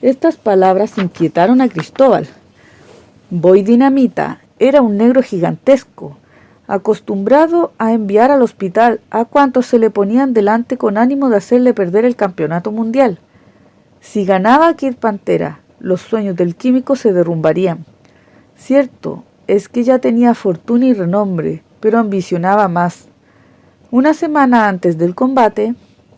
Estas palabras inquietaron a Cristóbal. Boy Dinamita era un negro gigantesco, acostumbrado a enviar al hospital a cuantos se le ponían delante con ánimo de hacerle perder el campeonato mundial. Si ganaba Kid Pantera, los sueños del químico se derrumbarían. Cierto es que ya tenía fortuna y renombre, pero ambicionaba más. Una semana antes del combate,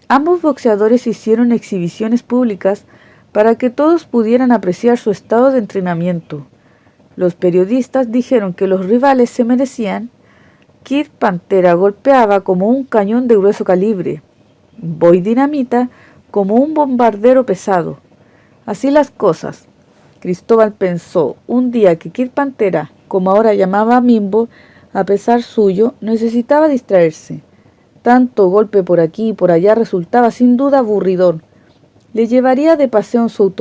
ambos boxeadores hicieron exhibiciones públicas para que todos pudieran apreciar su estado de entrenamiento. Los periodistas dijeron que los rivales se merecían. Kid Pantera golpeaba como un cañón de grueso calibre, Boy Dinamita como un bombardero pesado. Así las cosas, Cristóbal pensó un día que Kid Pantera, como ahora llamaba a Mimbo, a pesar suyo, necesitaba distraerse. Tanto golpe por aquí y por allá resultaba sin duda aburridor. Le llevaría de paseo en su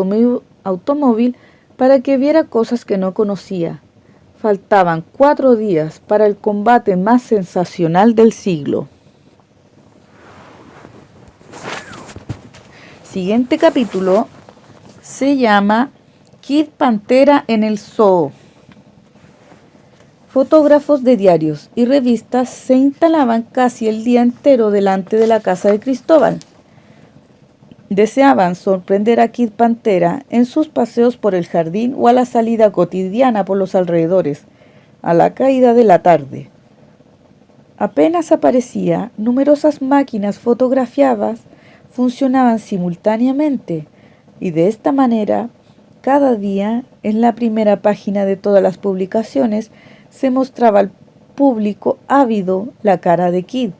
automóvil para que viera cosas que no conocía. Faltaban 4 días para el combate más sensacional del siglo. Siguiente capítulo se llama Kid Pantera en el zoo. Fotógrafos de diarios y revistas se instalaban casi el día entero delante de la casa de Cristóbal. Deseaban sorprender a Kid Pantera en sus paseos por el jardín o a la salida cotidiana por los alrededores, a la caída de la tarde. Apenas aparecía, numerosas máquinas fotografiadas funcionaban simultáneamente y de esta manera, cada día, en la primera página de todas las publicaciones, se mostraba al público ávido la cara de Kid,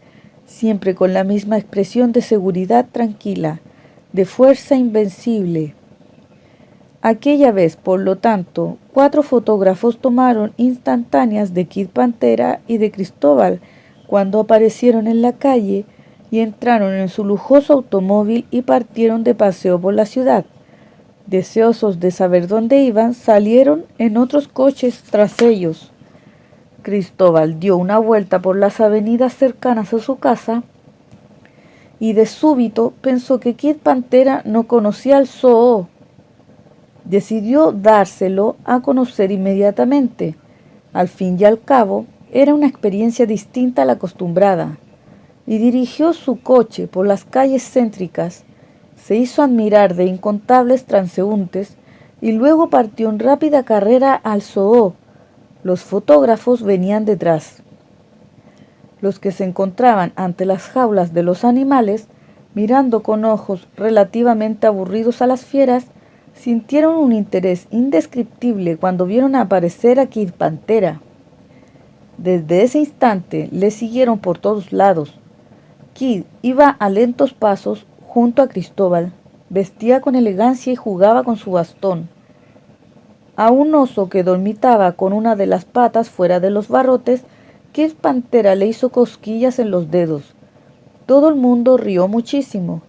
siempre con la misma expresión de seguridad tranquila, de fuerza invencible. Aquella vez, por lo tanto, 4 fotógrafos tomaron instantáneas de Kid Pantera y de Cristóbal cuando aparecieron en la calle y entraron en su lujoso automóvil y partieron de paseo por la ciudad. Deseosos de saber dónde iban, salieron en otros coches tras ellos. Cristóbal dio una vuelta por las avenidas cercanas a su casa y de súbito pensó que Kid Pantera no conocía el zoo. Decidió dárselo a conocer inmediatamente. Al fin y al cabo, era una experiencia distinta a la acostumbrada, y dirigió su coche por las calles céntricas. Se hizo admirar de incontables transeúntes y luego partió en rápida carrera al zoo. Los fotógrafos venían detrás. Los que se encontraban ante las jaulas de los animales, mirando con ojos relativamente aburridos a las fieras, sintieron un interés indescriptible cuando vieron aparecer a Kid Pantera. Desde ese instante le siguieron por todos lados. Kid iba a lentos pasos junto a Cristóbal, vestía con elegancia y jugaba con su bastón. A un oso que dormitaba con una de las patas fuera de los barrotes, Kid Pantera le hizo cosquillas en los dedos. Todo el mundo rió muchísimo.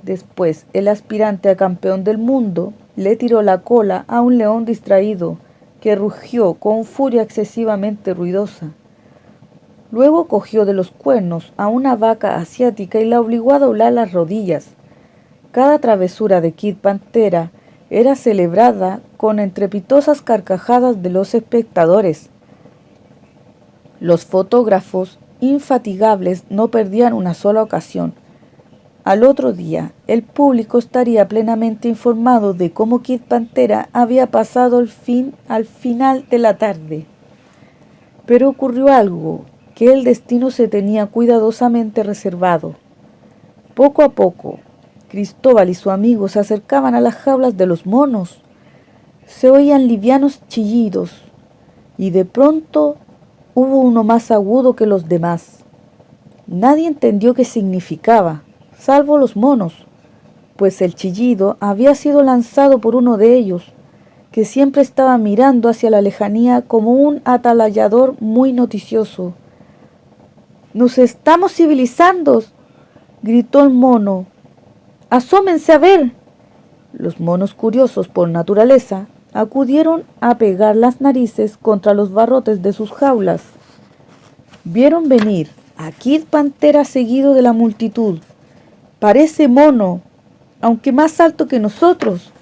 Después, el aspirante a campeón del mundo le tiró la cola a un león distraído, que rugió con furia excesivamente ruidosa. Luego cogió de los cuernos a una vaca asiática y la obligó a doblar las rodillas. Cada travesura de Kid Pantera era celebrada con estrepitosas carcajadas de los espectadores. Los fotógrafos, infatigables, no perdían una sola ocasión. Al otro día, el público estaría plenamente informado de cómo Kid Pantera había pasado al final de la tarde. Pero ocurrió algo que el destino se tenía cuidadosamente reservado. Poco a poco, Cristóbal y su amigo se acercaban a las jaulas de los monos. Se oían livianos chillidos, y de pronto hubo uno más agudo que los demás. Nadie entendió qué significaba, salvo los monos, pues el chillido había sido lanzado por uno de ellos, que siempre estaba mirando hacia la lejanía como un atalayador muy noticioso. «¡Nos estamos civilizando!», gritó el mono. «¡Asómense a ver!». Los monos, curiosos por naturaleza, acudieron a pegar las narices contra los barrotes de sus jaulas. Vieron venir a Kid Pantera seguido de la multitud. «Parece mono, aunque más alto que nosotros»,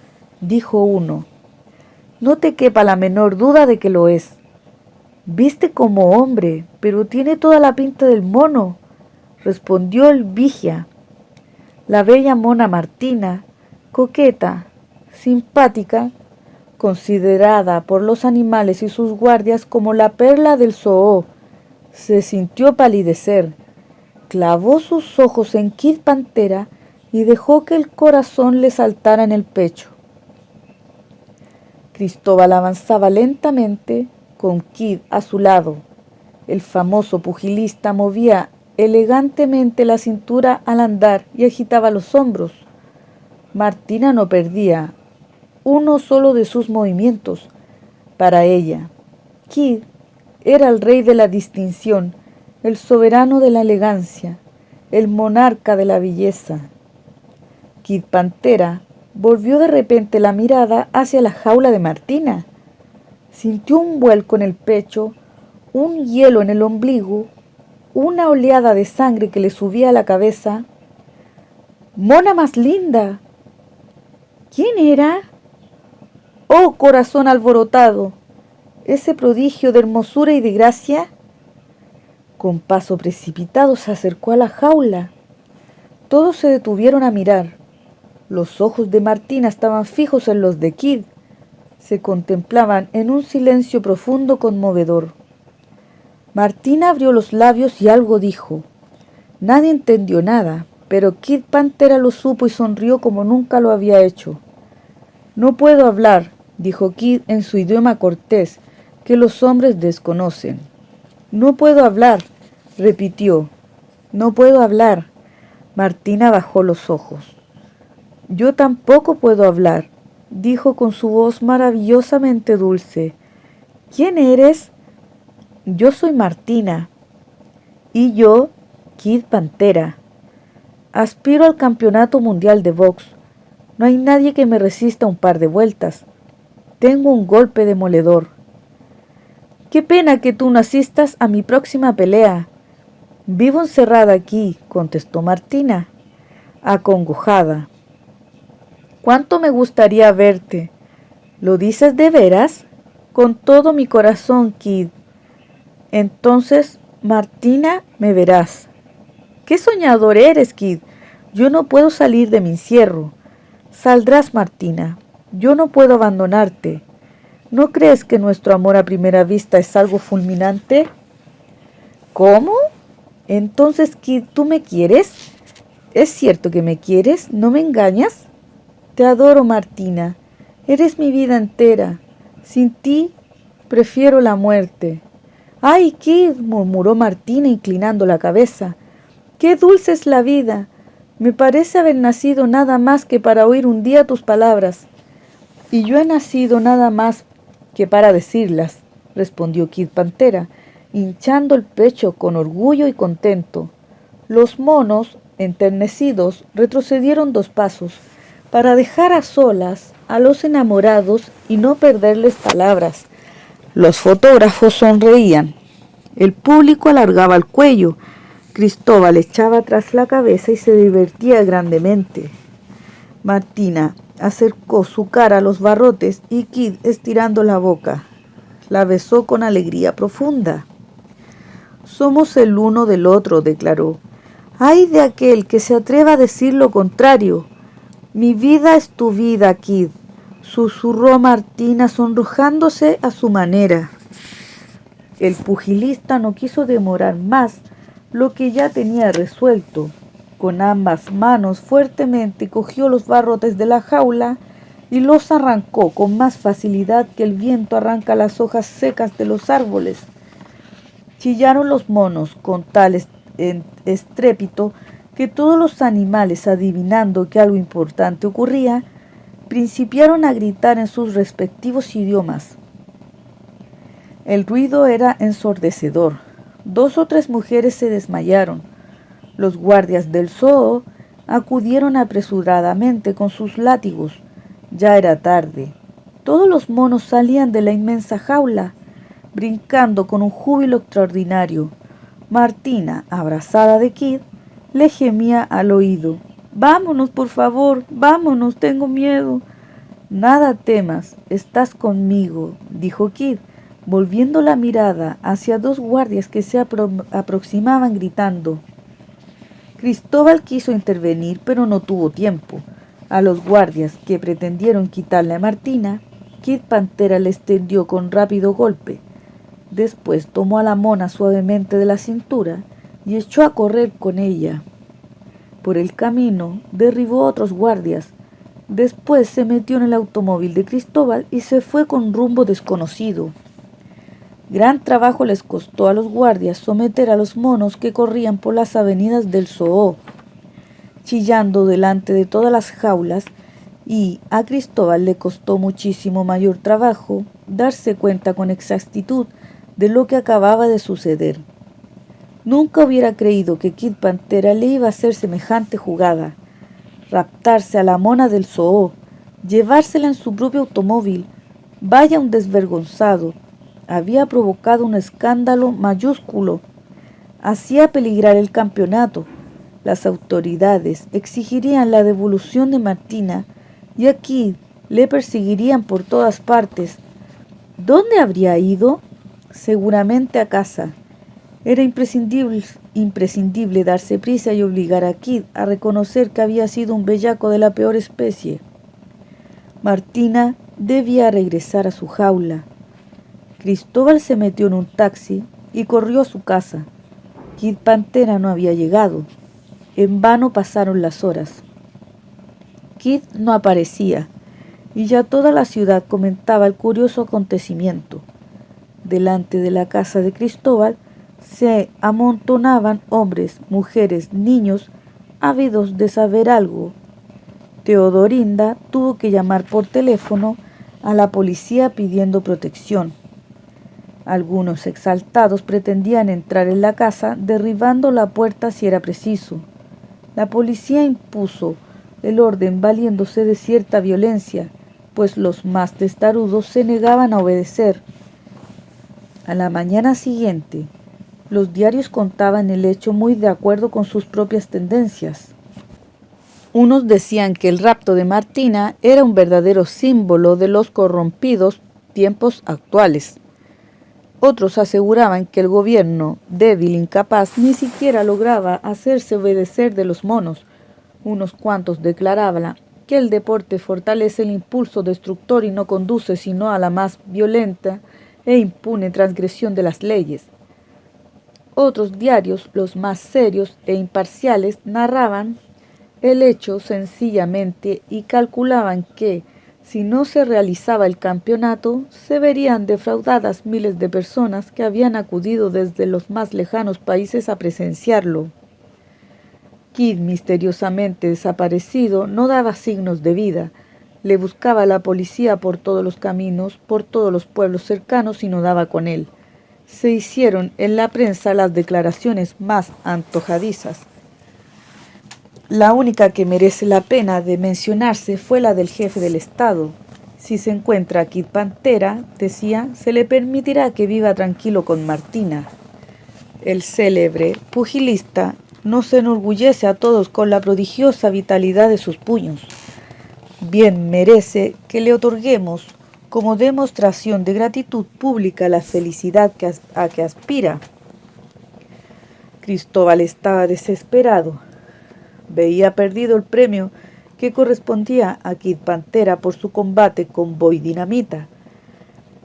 dijo uno. «No te quepa la menor duda de que lo es. Viste como hombre, pero tiene toda la pinta del mono», respondió el vigia. La bella mona Martina, coqueta, simpática, considerada por los animales y sus guardias como la perla del zoo, se sintió palidecer, clavó sus ojos en Kid Pantera y dejó que el corazón le saltara en el pecho. Cristóbal avanzaba lentamente con Kid a su lado. El famoso pugilista movía elegantemente la cintura al andar y agitaba los hombros. Martina no perdía uno solo de sus movimientos. Para ella, Kid era el rey de la distinción, el soberano de la elegancia, el monarca de la belleza. Kid Pantera volvió de repente la mirada hacia la jaula de Martina. Sintió un vuelco en el pecho, un hielo en el ombligo, una oleada de sangre que le subía a la cabeza. ¡Mona más linda! ¿Quién era? ¡Oh, corazón alborotado! ¿Ese prodigio de hermosura y de gracia? Con paso precipitado se acercó a la jaula. Todos se detuvieron a mirar. Los ojos de Martina estaban fijos en los de Kid. Se contemplaban en un silencio profundo conmovedor. Martina abrió los labios y algo dijo. Nadie entendió nada, pero Kid Pantera lo supo y sonrió como nunca lo había hecho. No puedo hablar, dijo Kid en su idioma cortés, que los hombres desconocen. No puedo hablar, repitió. No puedo hablar. Martina bajó los ojos. Yo tampoco puedo hablar, dijo con su voz maravillosamente dulce. ¿Quién eres? Yo soy Martina. Y yo, Kid Pantera. Aspiro al campeonato mundial de box. No hay nadie que me resista un par de vueltas. Tengo un golpe demoledor. Qué pena que tú no asistas a mi próxima pelea. Vivo encerrada aquí, contestó Martina, acongojada. ¿Cuánto me gustaría verte? ¿Lo dices de veras? Con todo mi corazón, Kid. Entonces, Martina, me verás. ¡Qué soñador eres, Kid! Yo no puedo salir de mi encierro. Saldrás, Martina. Yo no puedo abandonarte. ¿No crees que nuestro amor a primera vista es algo fulminante? ¿Cómo? Entonces, Kid, ¿tú me quieres? ¿Es cierto que me quieres? ¿No me engañas? Te adoro, Martina. Eres mi vida entera. Sin ti, prefiero la muerte. ¡Ay, Kid! Murmuró Martina inclinando la cabeza. ¡Qué dulce es la vida! Me parece haber nacido nada más que para oír un día tus palabras. Y yo he nacido nada más que para decirlas, respondió Kid Pantera, hinchando el pecho con orgullo y contento. Los monos, enternecidos, retrocedieron 2 pasos, para dejar a solas a los enamorados y no perderles palabras. Los fotógrafos sonreían. El público alargaba el cuello. Cristóbal echaba atrás la cabeza y se divertía grandemente. Martina acercó su cara a los barrotes y Kid, estirando la boca, la besó con alegría profunda. Somos el uno del otro, declaró. ¡Ay de aquel que se atreva a decir lo contrario! Mi vida es tu vida, Kid, susurró Martina sonrojándose a su manera. El pugilista no quiso demorar más lo que ya tenía resuelto. Con ambas manos fuertemente cogió los barrotes de la jaula y los arrancó con más facilidad que el viento arranca las hojas secas de los árboles. Chillaron los monos con tal estrépito que todos los animales, adivinando que algo importante ocurría, principiaron a gritar en sus respectivos idiomas. El ruido era ensordecedor. 2 o 3 mujeres se desmayaron. Los guardias del zoo acudieron apresuradamente con sus látigos. Ya era tarde. Todos los monos salían de la inmensa jaula, brincando con un júbilo extraordinario. Martina, abrazada de Kid, le gemía al oído. «Vámonos, por favor, vámonos, tengo miedo». «Nada temas, estás conmigo», dijo Kid, volviendo la mirada hacia 2 guardias que se aproximaban gritando. Cristóbal quiso intervenir, pero no tuvo tiempo. A los guardias que pretendieron quitarle a Martina, Kid Pantera le tendió con rápido golpe. Después tomó a la mona suavemente de la cintura y echó a correr con ella. Por el camino derribó a otros guardias. Después se metió en el automóvil de Cristóbal y se fue con rumbo desconocido. Gran trabajo les costó a los guardias someter a los monos que corrían por las avenidas del zoo. Chillando delante de todas las jaulas, y a Cristóbal le costó muchísimo mayor trabajo darse cuenta con exactitud de lo que acababa de suceder. Nunca hubiera creído que Kid Pantera le iba a hacer semejante jugada, raptarse a la mona del zoo, llevársela en su propio automóvil. Vaya un desvergonzado. Había provocado un escándalo mayúsculo. Hacía peligrar el campeonato. Las autoridades exigirían la devolución de Martina y a Kid le perseguirían por todas partes. ¿Dónde habría ido? Seguramente a casa. Era imprescindible darse prisa y obligar a Kid a reconocer que había sido un bellaco de la peor especie. Martina debía regresar a su jaula. Cristóbal se metió en un taxi y corrió a su casa. Kid Pantera no había llegado. En vano pasaron las horas. Kid no aparecía, y ya toda la ciudad comentaba el curioso acontecimiento. Delante de la casa de Cristóbal se amontonaban hombres, mujeres, niños, ávidos de saber algo. Teodorinda tuvo que llamar por teléfono a la policía pidiendo protección. Algunos exaltados pretendían entrar en la casa derribando la puerta si era preciso. La policía impuso el orden valiéndose de cierta violencia, pues los más testarudos se negaban a obedecer. A la mañana siguiente, los diarios contaban el hecho muy de acuerdo con sus propias tendencias. Unos decían que el rapto de Martina era un verdadero símbolo de los corrompidos tiempos actuales. Otros aseguraban que el gobierno, débil e incapaz, ni siquiera lograba hacerse obedecer de los monos. Unos cuantos declaraban que el deporte fortalece el impulso destructor y no conduce sino a la más violenta e impune transgresión de las leyes. Otros diarios, los más serios e imparciales, narraban el hecho sencillamente y calculaban que, si no se realizaba el campeonato, se verían defraudadas miles de personas que habían acudido desde los más lejanos países a presenciarlo. Kid, misteriosamente desaparecido, no daba signos de vida. Le buscaba la policía por todos los caminos, por todos los pueblos cercanos y no daba con él. Se hicieron en la prensa las declaraciones más antojadizas. La única que merece la pena de mencionarse fue la del jefe del Estado. Si se encuentra a Kid Pantera, decía, se le permitirá que viva tranquilo con Martina. El célebre pugilista nos enorgullece a todos con la prodigiosa vitalidad de sus puños. Bien merece que le otorguemos como demostración de gratitud pública la felicidad a que aspira. Cristóbal estaba desesperado. Veía perdido el premio que correspondía a Kid Pantera por su combate con Boy Dinamita.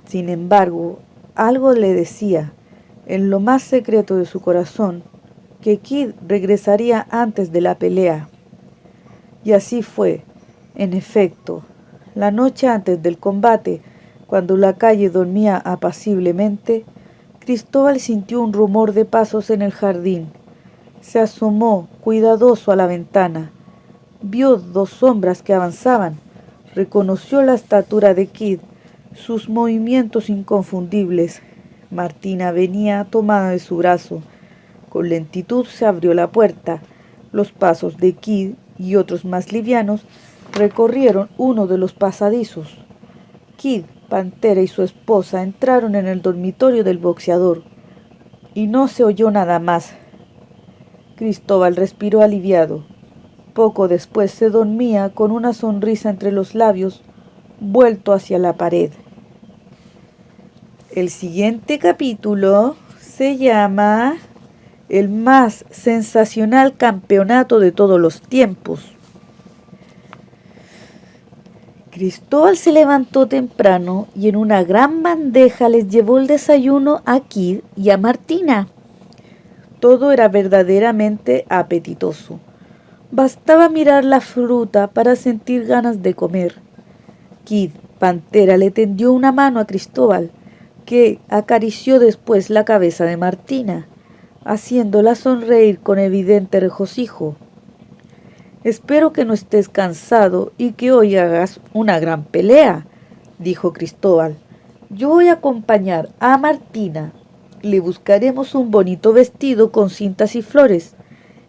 Sin embargo, algo le decía, en lo más secreto de su corazón, que Kid regresaría antes de la pelea. Y así fue. En efecto, la noche antes del combate, cuando la calle dormía apaciblemente, Cristóbal sintió un rumor de pasos en el jardín. Se asomó cuidadoso a la ventana. Vio dos sombras que avanzaban. Reconoció la estatura de Kid, sus movimientos inconfundibles. Martina venía tomada de su brazo. Con lentitud se abrió la puerta. Los pasos de Kid y otros más livianos recorrieron uno de los pasadizos. Kid, Pantera y su esposa entraron en el dormitorio del boxeador y no se oyó nada más. Cristóbal respiró aliviado. Poco después se dormía con una sonrisa entre los labios, vuelto hacia la pared. El siguiente capítulo se llama El más sensacional campeonato de todos los tiempos. Cristóbal se levantó temprano y en una gran bandeja les llevó el desayuno a Kid y a Martina. Todo era verdaderamente apetitoso. Bastaba mirar la fruta para sentir ganas de comer. Kid Pantera le tendió una mano a Cristóbal, que acarició después la cabeza de Martina, haciéndola sonreír con evidente regocijo. Espero que no estés cansado y que hoy hagas una gran pelea, dijo Cristóbal. Yo voy a acompañar a Martina. Le buscaremos un bonito vestido con cintas y flores.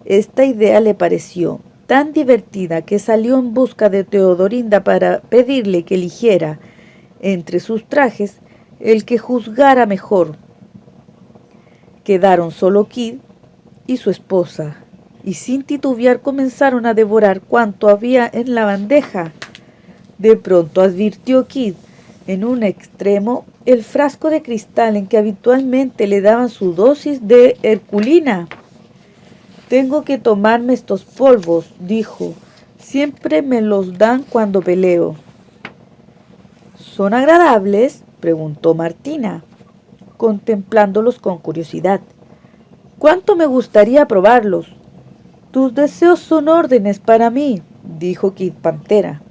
Esta idea le pareció tan divertida que salió en busca de Teodorinda para pedirle que eligiera entre sus trajes el que juzgara mejor. Quedaron solo Kid y su esposa, y sin titubear comenzaron a devorar cuanto había en la bandeja. De pronto advirtió Kid en un extremo el frasco de cristal en que habitualmente le daban su dosis de herculina. Tengo que tomarme estos polvos, dijo. Siempre me los dan cuando peleo. ¿Son agradables?, preguntó Martina, contemplándolos con curiosidad. «¿Cuánto me gustaría probarlos?» «Tus deseos son órdenes para mí», dijo Kid Pantera.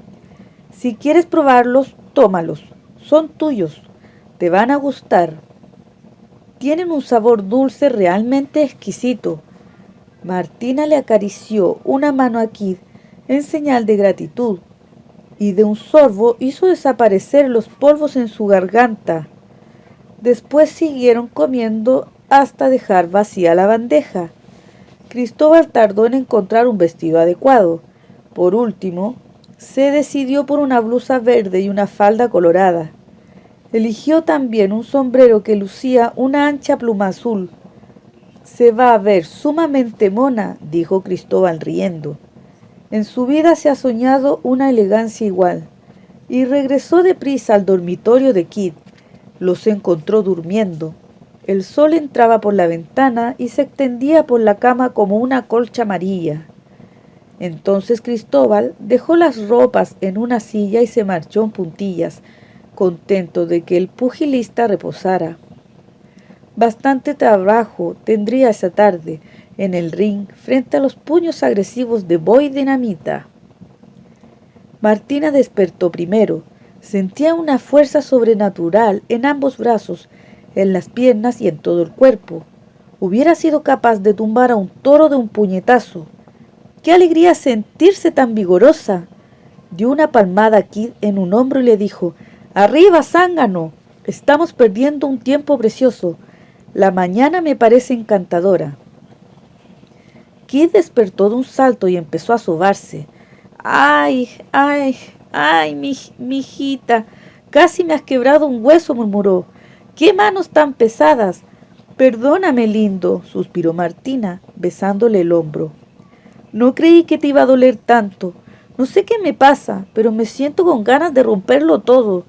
«Si quieres probarlos, tómalos. Son tuyos. Te van a gustar. Tienen un sabor dulce realmente exquisito». Martina le acarició una mano a Kid en señal de gratitud, y de un sorbo hizo desaparecer los polvos en su garganta. Después siguieron comiendo hasta dejar vacía la bandeja. Cristóbal tardó en encontrar un vestido adecuado. Por último, se decidió por una blusa verde y una falda colorada. Eligió también un sombrero que lucía una ancha pluma azul. «Se va a ver sumamente mona», dijo Cristóbal riendo. En su vida se ha soñado una elegancia igual. Y regresó deprisa al dormitorio de Kid. Los encontró durmiendo. El sol entraba por la ventana y se extendía por la cama como una colcha amarilla. Entonces Cristóbal dejó las ropas en una silla y se marchó en puntillas, contento de que el pugilista reposara. Bastante trabajo tendría esa tarde en el ring frente a los puños agresivos de Boy Dinamita. Martina despertó primero. Sentía una fuerza sobrenatural en ambos brazos, en las piernas y en todo el cuerpo. Hubiera sido capaz de tumbar a un toro de un puñetazo. ¡Qué alegría sentirse tan vigorosa! Dio una palmada a Kid en un hombro y le dijo: «¡Arriba, zángano! Estamos perdiendo un tiempo precioso. La mañana me parece encantadora». Kid despertó de un salto y empezó a sobarse. «¡Ay, ay, ay, mi hijita! Casi me has quebrado un hueso», murmuró. «¡Qué manos tan pesadas!». «Perdóname, lindo», suspiró Martina, besándole el hombro. «No creí que te iba a doler tanto. No sé qué me pasa, pero me siento con ganas de romperlo todo».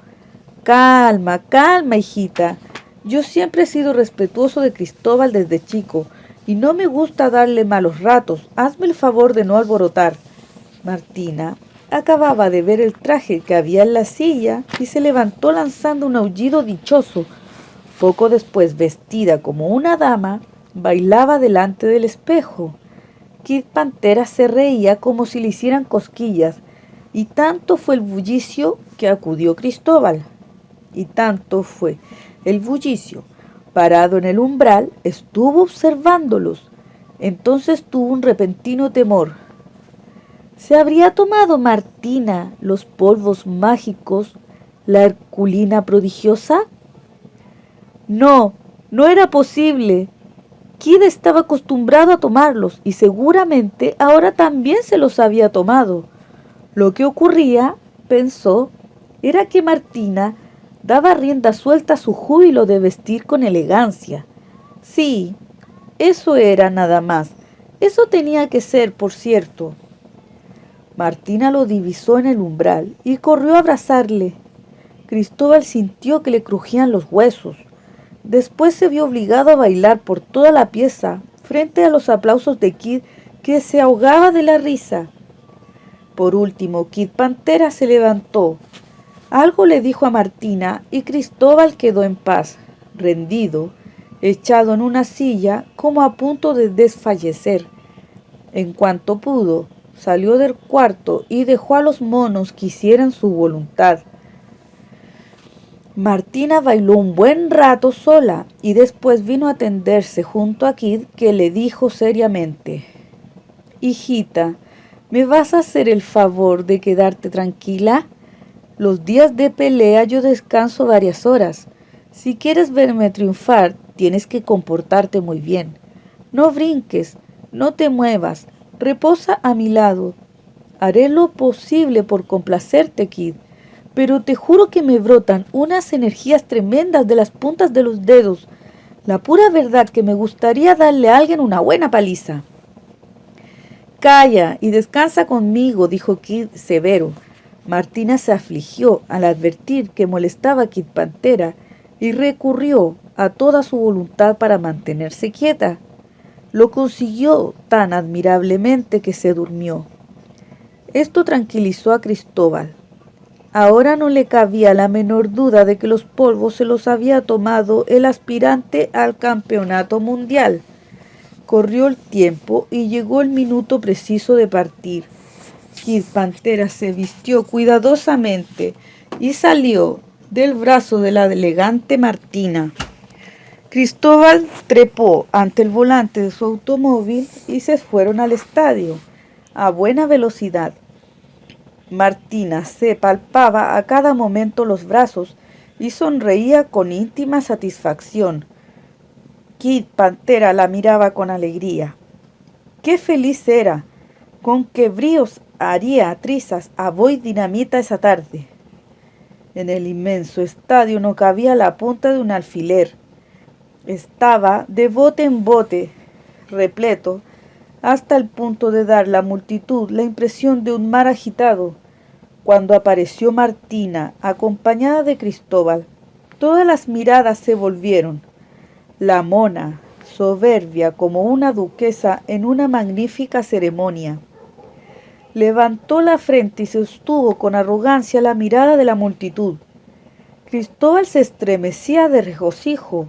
«Calma, calma, hijita. Yo siempre he sido respetuoso de Cristóbal desde chico, y no me gusta darle malos ratos. Hazme el favor de no alborotar». Martina acababa de ver el traje que había en la silla y se levantó lanzando un aullido dichoso. Poco después, vestida como una dama, bailaba delante del espejo. Kid Pantera se reía como si le hicieran cosquillas, y tanto fue el bullicio que acudió Cristóbal. Y tanto fue el bullicio. Parado en el umbral, estuvo observándolos. Entonces tuvo un repentino temor. ¿Se habría tomado Martina los polvos mágicos, la herculina prodigiosa? No, no era posible. Kid estaba acostumbrado a tomarlos y seguramente ahora también se los había tomado. Lo que ocurría, pensó, era que Martina daba rienda suelta a su júbilo de vestir con elegancia. Sí, eso era nada más. Eso tenía que ser, por cierto. Martina lo divisó en el umbral y corrió a abrazarle. Cristóbal sintió que le crujían los huesos. Después se vio obligado a bailar por toda la pieza, frente a los aplausos de Kid, que se ahogaba de la risa. Por último, Kid Pantera se levantó. Algo le dijo a Martina y Cristóbal quedó en paz, rendido, echado en una silla, como a punto de desfallecer. En cuanto pudo, salió del cuarto y dejó a los monos que hicieran su voluntad. Martina bailó un buen rato sola y después vino a tenderse junto a Kid, que le dijo seriamente: «Hijita, ¿Me vas a hacer el favor de quedarte tranquila? Los días de pelea yo descanso varias horas. Si quieres verme triunfar, tienes que comportarte muy bien. No brinques, no te muevas, reposa a mi lado. Haré lo posible por complacerte, Kid, pero te juro que me brotan unas energías tremendas de las puntas de los dedos. La pura verdad que me gustaría darle a alguien una buena paliza. Calla y descansa conmigo, dijo Kid severo. Martina se afligió al advertir que molestaba a Kid Pantera y recurrió a toda su voluntad para mantenerse quieta. Lo consiguió tan admirablemente que se durmió. Esto tranquilizó a Cristóbal. Ahora no le cabía la menor duda de que los polvos se los había tomado el aspirante al campeonato mundial. Corrió el tiempo y llegó el minuto preciso de partir. Kid Pantera se vistió cuidadosamente y salió del brazo de la elegante Martina. Cristóbal trepó ante el volante de su automóvil y se fueron al estadio, a buena velocidad. Martina se palpaba a cada momento los brazos y sonreía con íntima satisfacción. Kid Pantera la miraba con alegría. ¡Qué feliz era! Con qué bríos haría trizas a Boy Dinamita esa tarde. En el inmenso estadio no cabía la punta de un alfiler. Estaba de bote en bote, repleto, hasta el punto de dar a la multitud la impresión de un mar agitado. Cuando apareció Martina, acompañada de Cristóbal, todas las miradas se volvieron. La mona, soberbia como una duquesa en una magnífica ceremonia. Levantó la frente y sostuvo con arrogancia la mirada de la multitud. Cristóbal se estremecía de regocijo.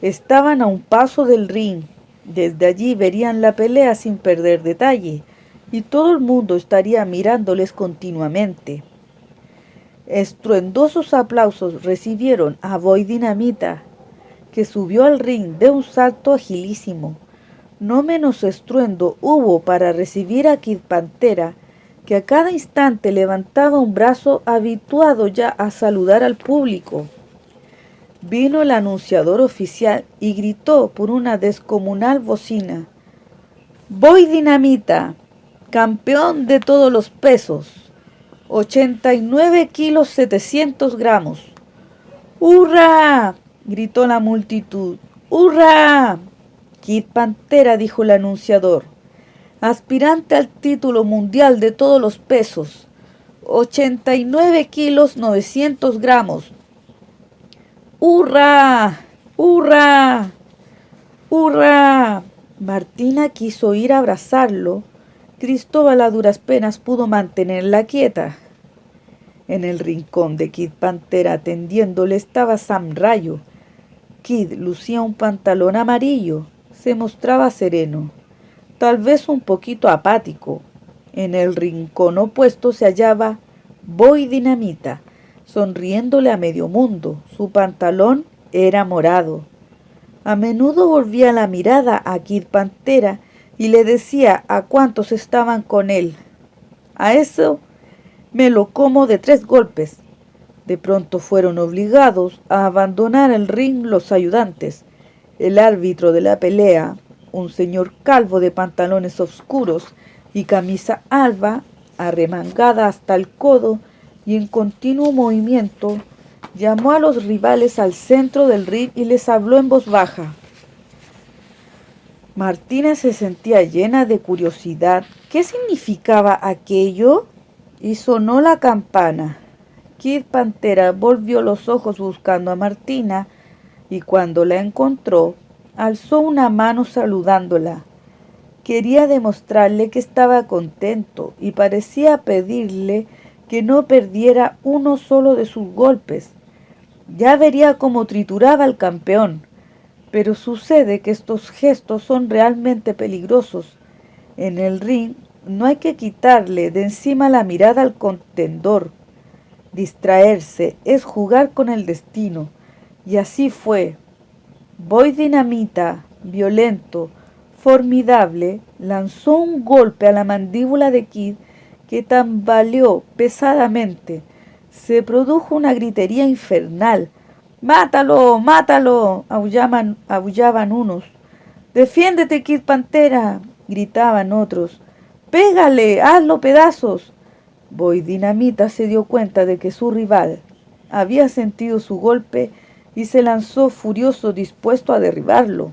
Estaban a un paso del ring. Desde allí verían la pelea sin perder detalle, y todo el mundo estaría mirándoles continuamente. Estruendosos aplausos recibieron a Boy Dinamita, que subió al ring de un salto agilísimo. No menos estruendo hubo para recibir a Kid Pantera, que a cada instante levantaba un brazo habituado ya a saludar al público. Vino el anunciador oficial y gritó por una descomunal bocina: Boy Dinamita, campeón de todos los pesos, 89 kilos 700 gramos. ¡Hurra!, gritó la multitud. ¡Hurra! Kid Pantera, dijo el anunciador, aspirante al título mundial de todos los pesos, 89 kilos 900 gramos. ¡Hurra! ¡Hurra! ¡Hurra! Martina quiso ir a abrazarlo. Cristóbal a duras penas pudo mantenerla quieta. En el rincón de Kid Pantera atendiéndole estaba Sam Rayo. Kid lucía un pantalón amarillo. Se mostraba sereno, tal vez un poquito apático. En el rincón opuesto se hallaba Boy Dinamita, sonriéndole a medio mundo. Su pantalón era morado. A menudo volvía la mirada a Kid Pantera y le decía a cuántos estaban con él: a eso me lo como de 3 golpes. De pronto fueron obligados a abandonar el ring los ayudantes. El árbitro de la pelea, un señor calvo de pantalones oscuros y camisa alba, arremangada hasta el codo y en continuo movimiento, llamó a los rivales al centro del ring y les habló en voz baja. Martina se sentía llena de curiosidad. ¿Qué significaba aquello? Y sonó la campana. Kid Pantera volvió los ojos buscando a Martina y cuando la encontró, alzó una mano saludándola. Quería demostrarle que estaba contento y parecía pedirle que no perdiera uno solo de sus golpes. Ya vería cómo trituraba al campeón, pero sucede que estos gestos son realmente peligrosos. En el ring no hay que quitarle de encima la mirada al contendor. Distraerse es jugar con el destino, y así fue. Boy Dinamita, violento, formidable, lanzó un golpe a la mandíbula de Kid que tambaleó pesadamente. Se produjo una gritería infernal. ¡Mátalo! ¡Mátalo! Aullaban unos. ¡Defiéndete, Kid Pantera! Gritaban otros. ¡Pégale! ¡Hazlo pedazos! Boy Dinamita se dio cuenta de que su rival había sentido su golpe y se lanzó furioso, dispuesto a derribarlo.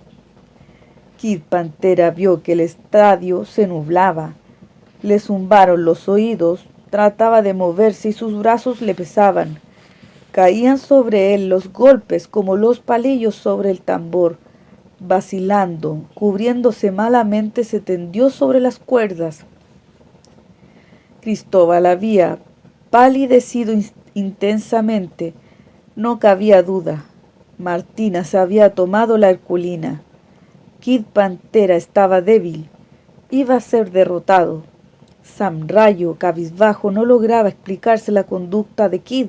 Kid Pantera vio que el estadio se nublaba. Le zumbaron los oídos, trataba de moverse y sus brazos le pesaban. Caían sobre él los golpes como los palillos sobre el tambor. Vacilando, cubriéndose malamente, se tendió sobre las cuerdas. Cristóbal había palidecido intensamente. No cabía duda. Martina se había tomado la Herculina. Kid Pantera estaba débil. Iba a ser derrotado. Sam Rayo, cabizbajo, no lograba explicarse la conducta de Kid.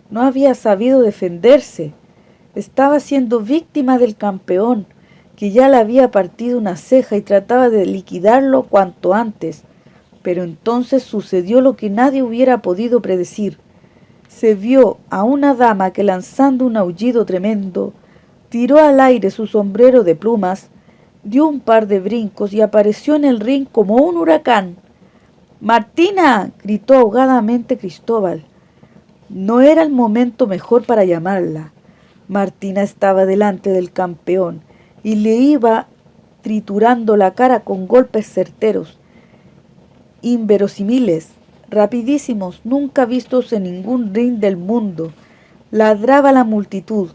No había sabido defenderse. Estaba siendo víctima del campeón, que ya le había partido una ceja y trataba de liquidarlo cuanto antes. Pero entonces sucedió lo que nadie hubiera podido predecir. Se vio a una dama que, lanzando un aullido tremendo, tiró al aire su sombrero de plumas, dio un par de brincos y apareció en el ring como un huracán. ¡Martina!, gritó ahogadamente Cristóbal. No era el momento mejor para llamarla. Martina estaba delante del campeón y le iba triturando la cara con golpes certeros, inverosímiles, rapidísimos, nunca vistos en ningún ring del mundo. Ladraba la multitud.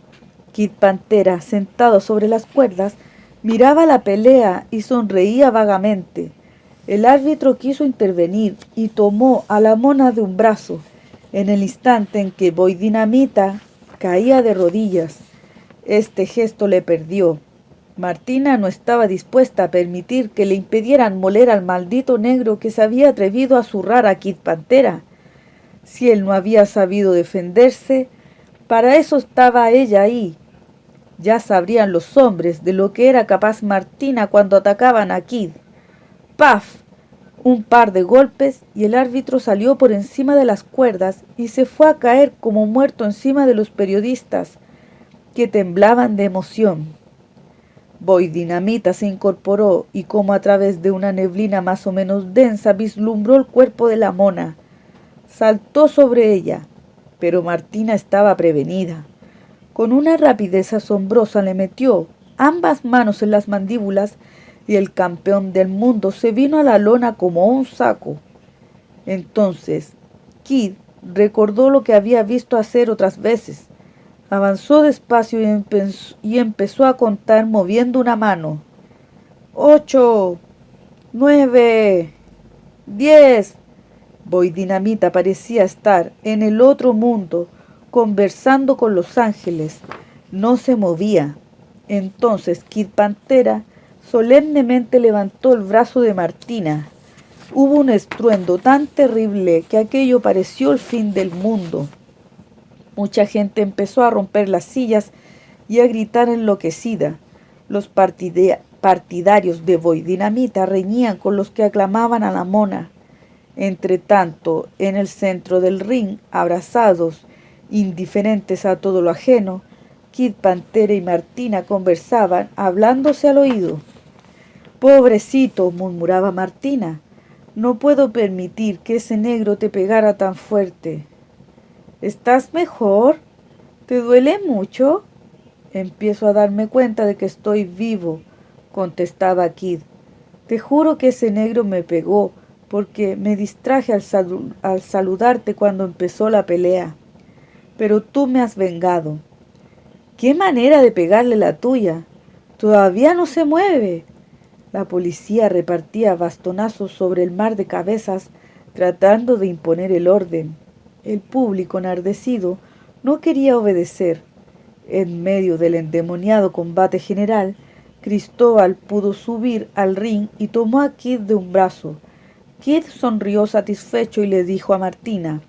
Kid Pantera, sentado sobre las cuerdas, miraba la pelea y sonreía vagamente. El árbitro quiso intervenir y tomó a la mona de un brazo, en el instante en que Boy Dinamita caía de rodillas. Este gesto le perdió. Martina no estaba dispuesta a permitir que le impidieran moler al maldito negro que se había atrevido a zurrar a Kid Pantera. Si él no había sabido defenderse, para eso estaba ella ahí. Ya sabrían los hombres de lo que era capaz Martina cuando atacaban a Kid. ¡Paf! Un par de golpes y el árbitro salió por encima de las cuerdas y se fue a caer como muerto encima de los periodistas, que temblaban de emoción. Boy Dinamita se incorporó y, como a través de una neblina más o menos densa, vislumbró el cuerpo de la mona. Saltó sobre ella, pero Martina estaba prevenida. Con una rapidez asombrosa le metió ambas manos en las mandíbulas y el campeón del mundo se vino a la lona como un saco. Entonces Kid recordó lo que había visto hacer otras veces. Avanzó despacio y empezó a contar moviendo una mano. 8, 9, 10. Boy Dinamita parecía estar en el otro mundo, conversando con los ángeles. No se movía. Entonces Kid Pantera solemnemente levantó el brazo de Martina. Hubo un estruendo tan terrible que aquello pareció el fin del mundo. Mucha gente empezó a romper las sillas y a gritar enloquecida. Los partidarios de Boy Dinamita reñían con los que aclamaban a la mona. Entretanto, en el centro del ring, abrazados, indiferentes a todo lo ajeno, Kid Pantera y Martina conversaban, hablándose al oído. «Pobrecito», murmuraba Martina, «no puedo permitir que ese negro te pegara tan fuerte». «¿Estás mejor? ¿Te duele mucho?» «Empiezo a darme cuenta de que estoy vivo», contestaba Kid. «Te juro que ese negro me pegó porque me distraje al saludarte cuando empezó la pelea. Pero tú me has vengado». «¿Qué manera de pegarle la tuya? Todavía no se mueve». La policía repartía bastonazos sobre el mar de cabezas, tratando de imponer el orden. El público, enardecido, no quería obedecer. En medio del endemoniado combate general, Cristóbal pudo subir al ring y tomó a Kid de un brazo. Kid sonrió satisfecho y le dijo a Martina: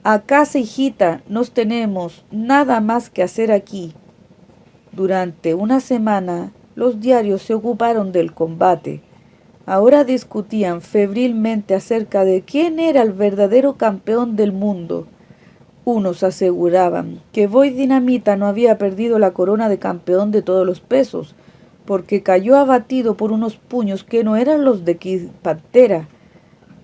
«A casa, hijita, nos tenemos nada más que hacer aquí». Durante una semana los diarios se ocuparon del combate. Ahora discutían febrilmente acerca de quién era el verdadero campeón del mundo. Unos aseguraban que Boy Dinamita no había perdido la corona de campeón de todos los pesos, porque cayó abatido por unos puños que no eran los de Kid Pantera.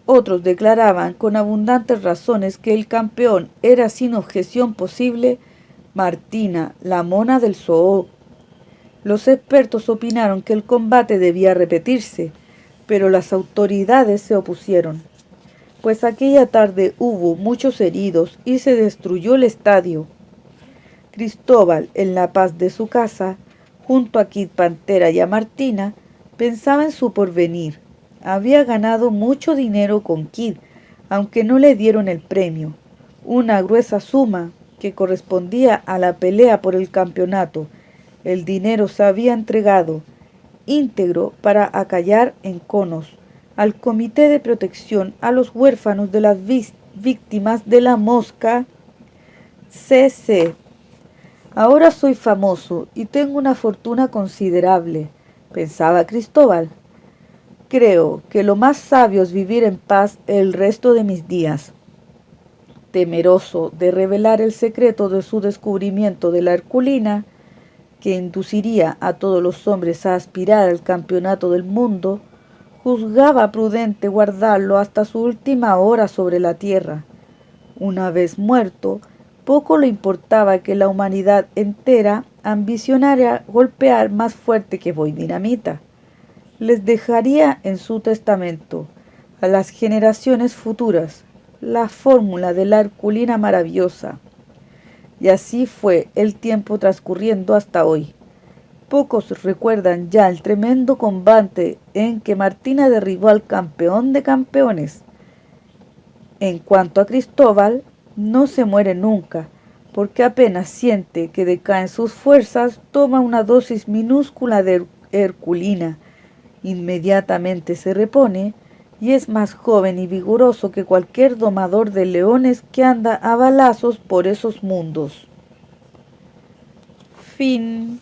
Otros declaraban con abundantes razones que el campeón era sin objeción posible Martina, la mona del zoo. Los expertos opinaron que el combate debía repetirse, pero las autoridades se opusieron, pues aquella tarde hubo muchos heridos y se destruyó el estadio. Cristóbal, en la paz de su casa, junto a Kid Pantera y a Martina, pensaba en su porvenir. Había ganado mucho dinero con Kid, aunque no le dieron el premio, una gruesa suma que correspondía a la pelea por el campeonato. El dinero se había entregado íntegro para acallar en conos al Comité de Protección a los Huérfanos de las Víctimas de la Mosca CC. Ahora soy famoso y tengo una fortuna considerable, pensaba Cristóbal. Creo que lo más sabio es vivir en paz el resto de mis días. Temeroso de revelar el secreto de su descubrimiento de la Herculina, que induciría a todos los hombres a aspirar al campeonato del mundo, juzgaba prudente guardarlo hasta su última hora sobre la tierra. Una vez muerto, poco le importaba que la humanidad entera ambicionara golpear más fuerte que Boy Dinamita. Les dejaría en su testamento a las generaciones futuras la fórmula de la Herculina maravillosa. Y así fue el tiempo transcurriendo hasta hoy. Pocos recuerdan ya el tremendo combate en que Martina derribó al campeón de campeones. En cuanto a Cristóbal, no se muere nunca, porque apenas siente que decaen sus fuerzas, toma una dosis minúscula de Herculina. Inmediatamente se repone y es más joven y vigoroso que cualquier domador de leones que anda a balazos por esos mundos. Fin.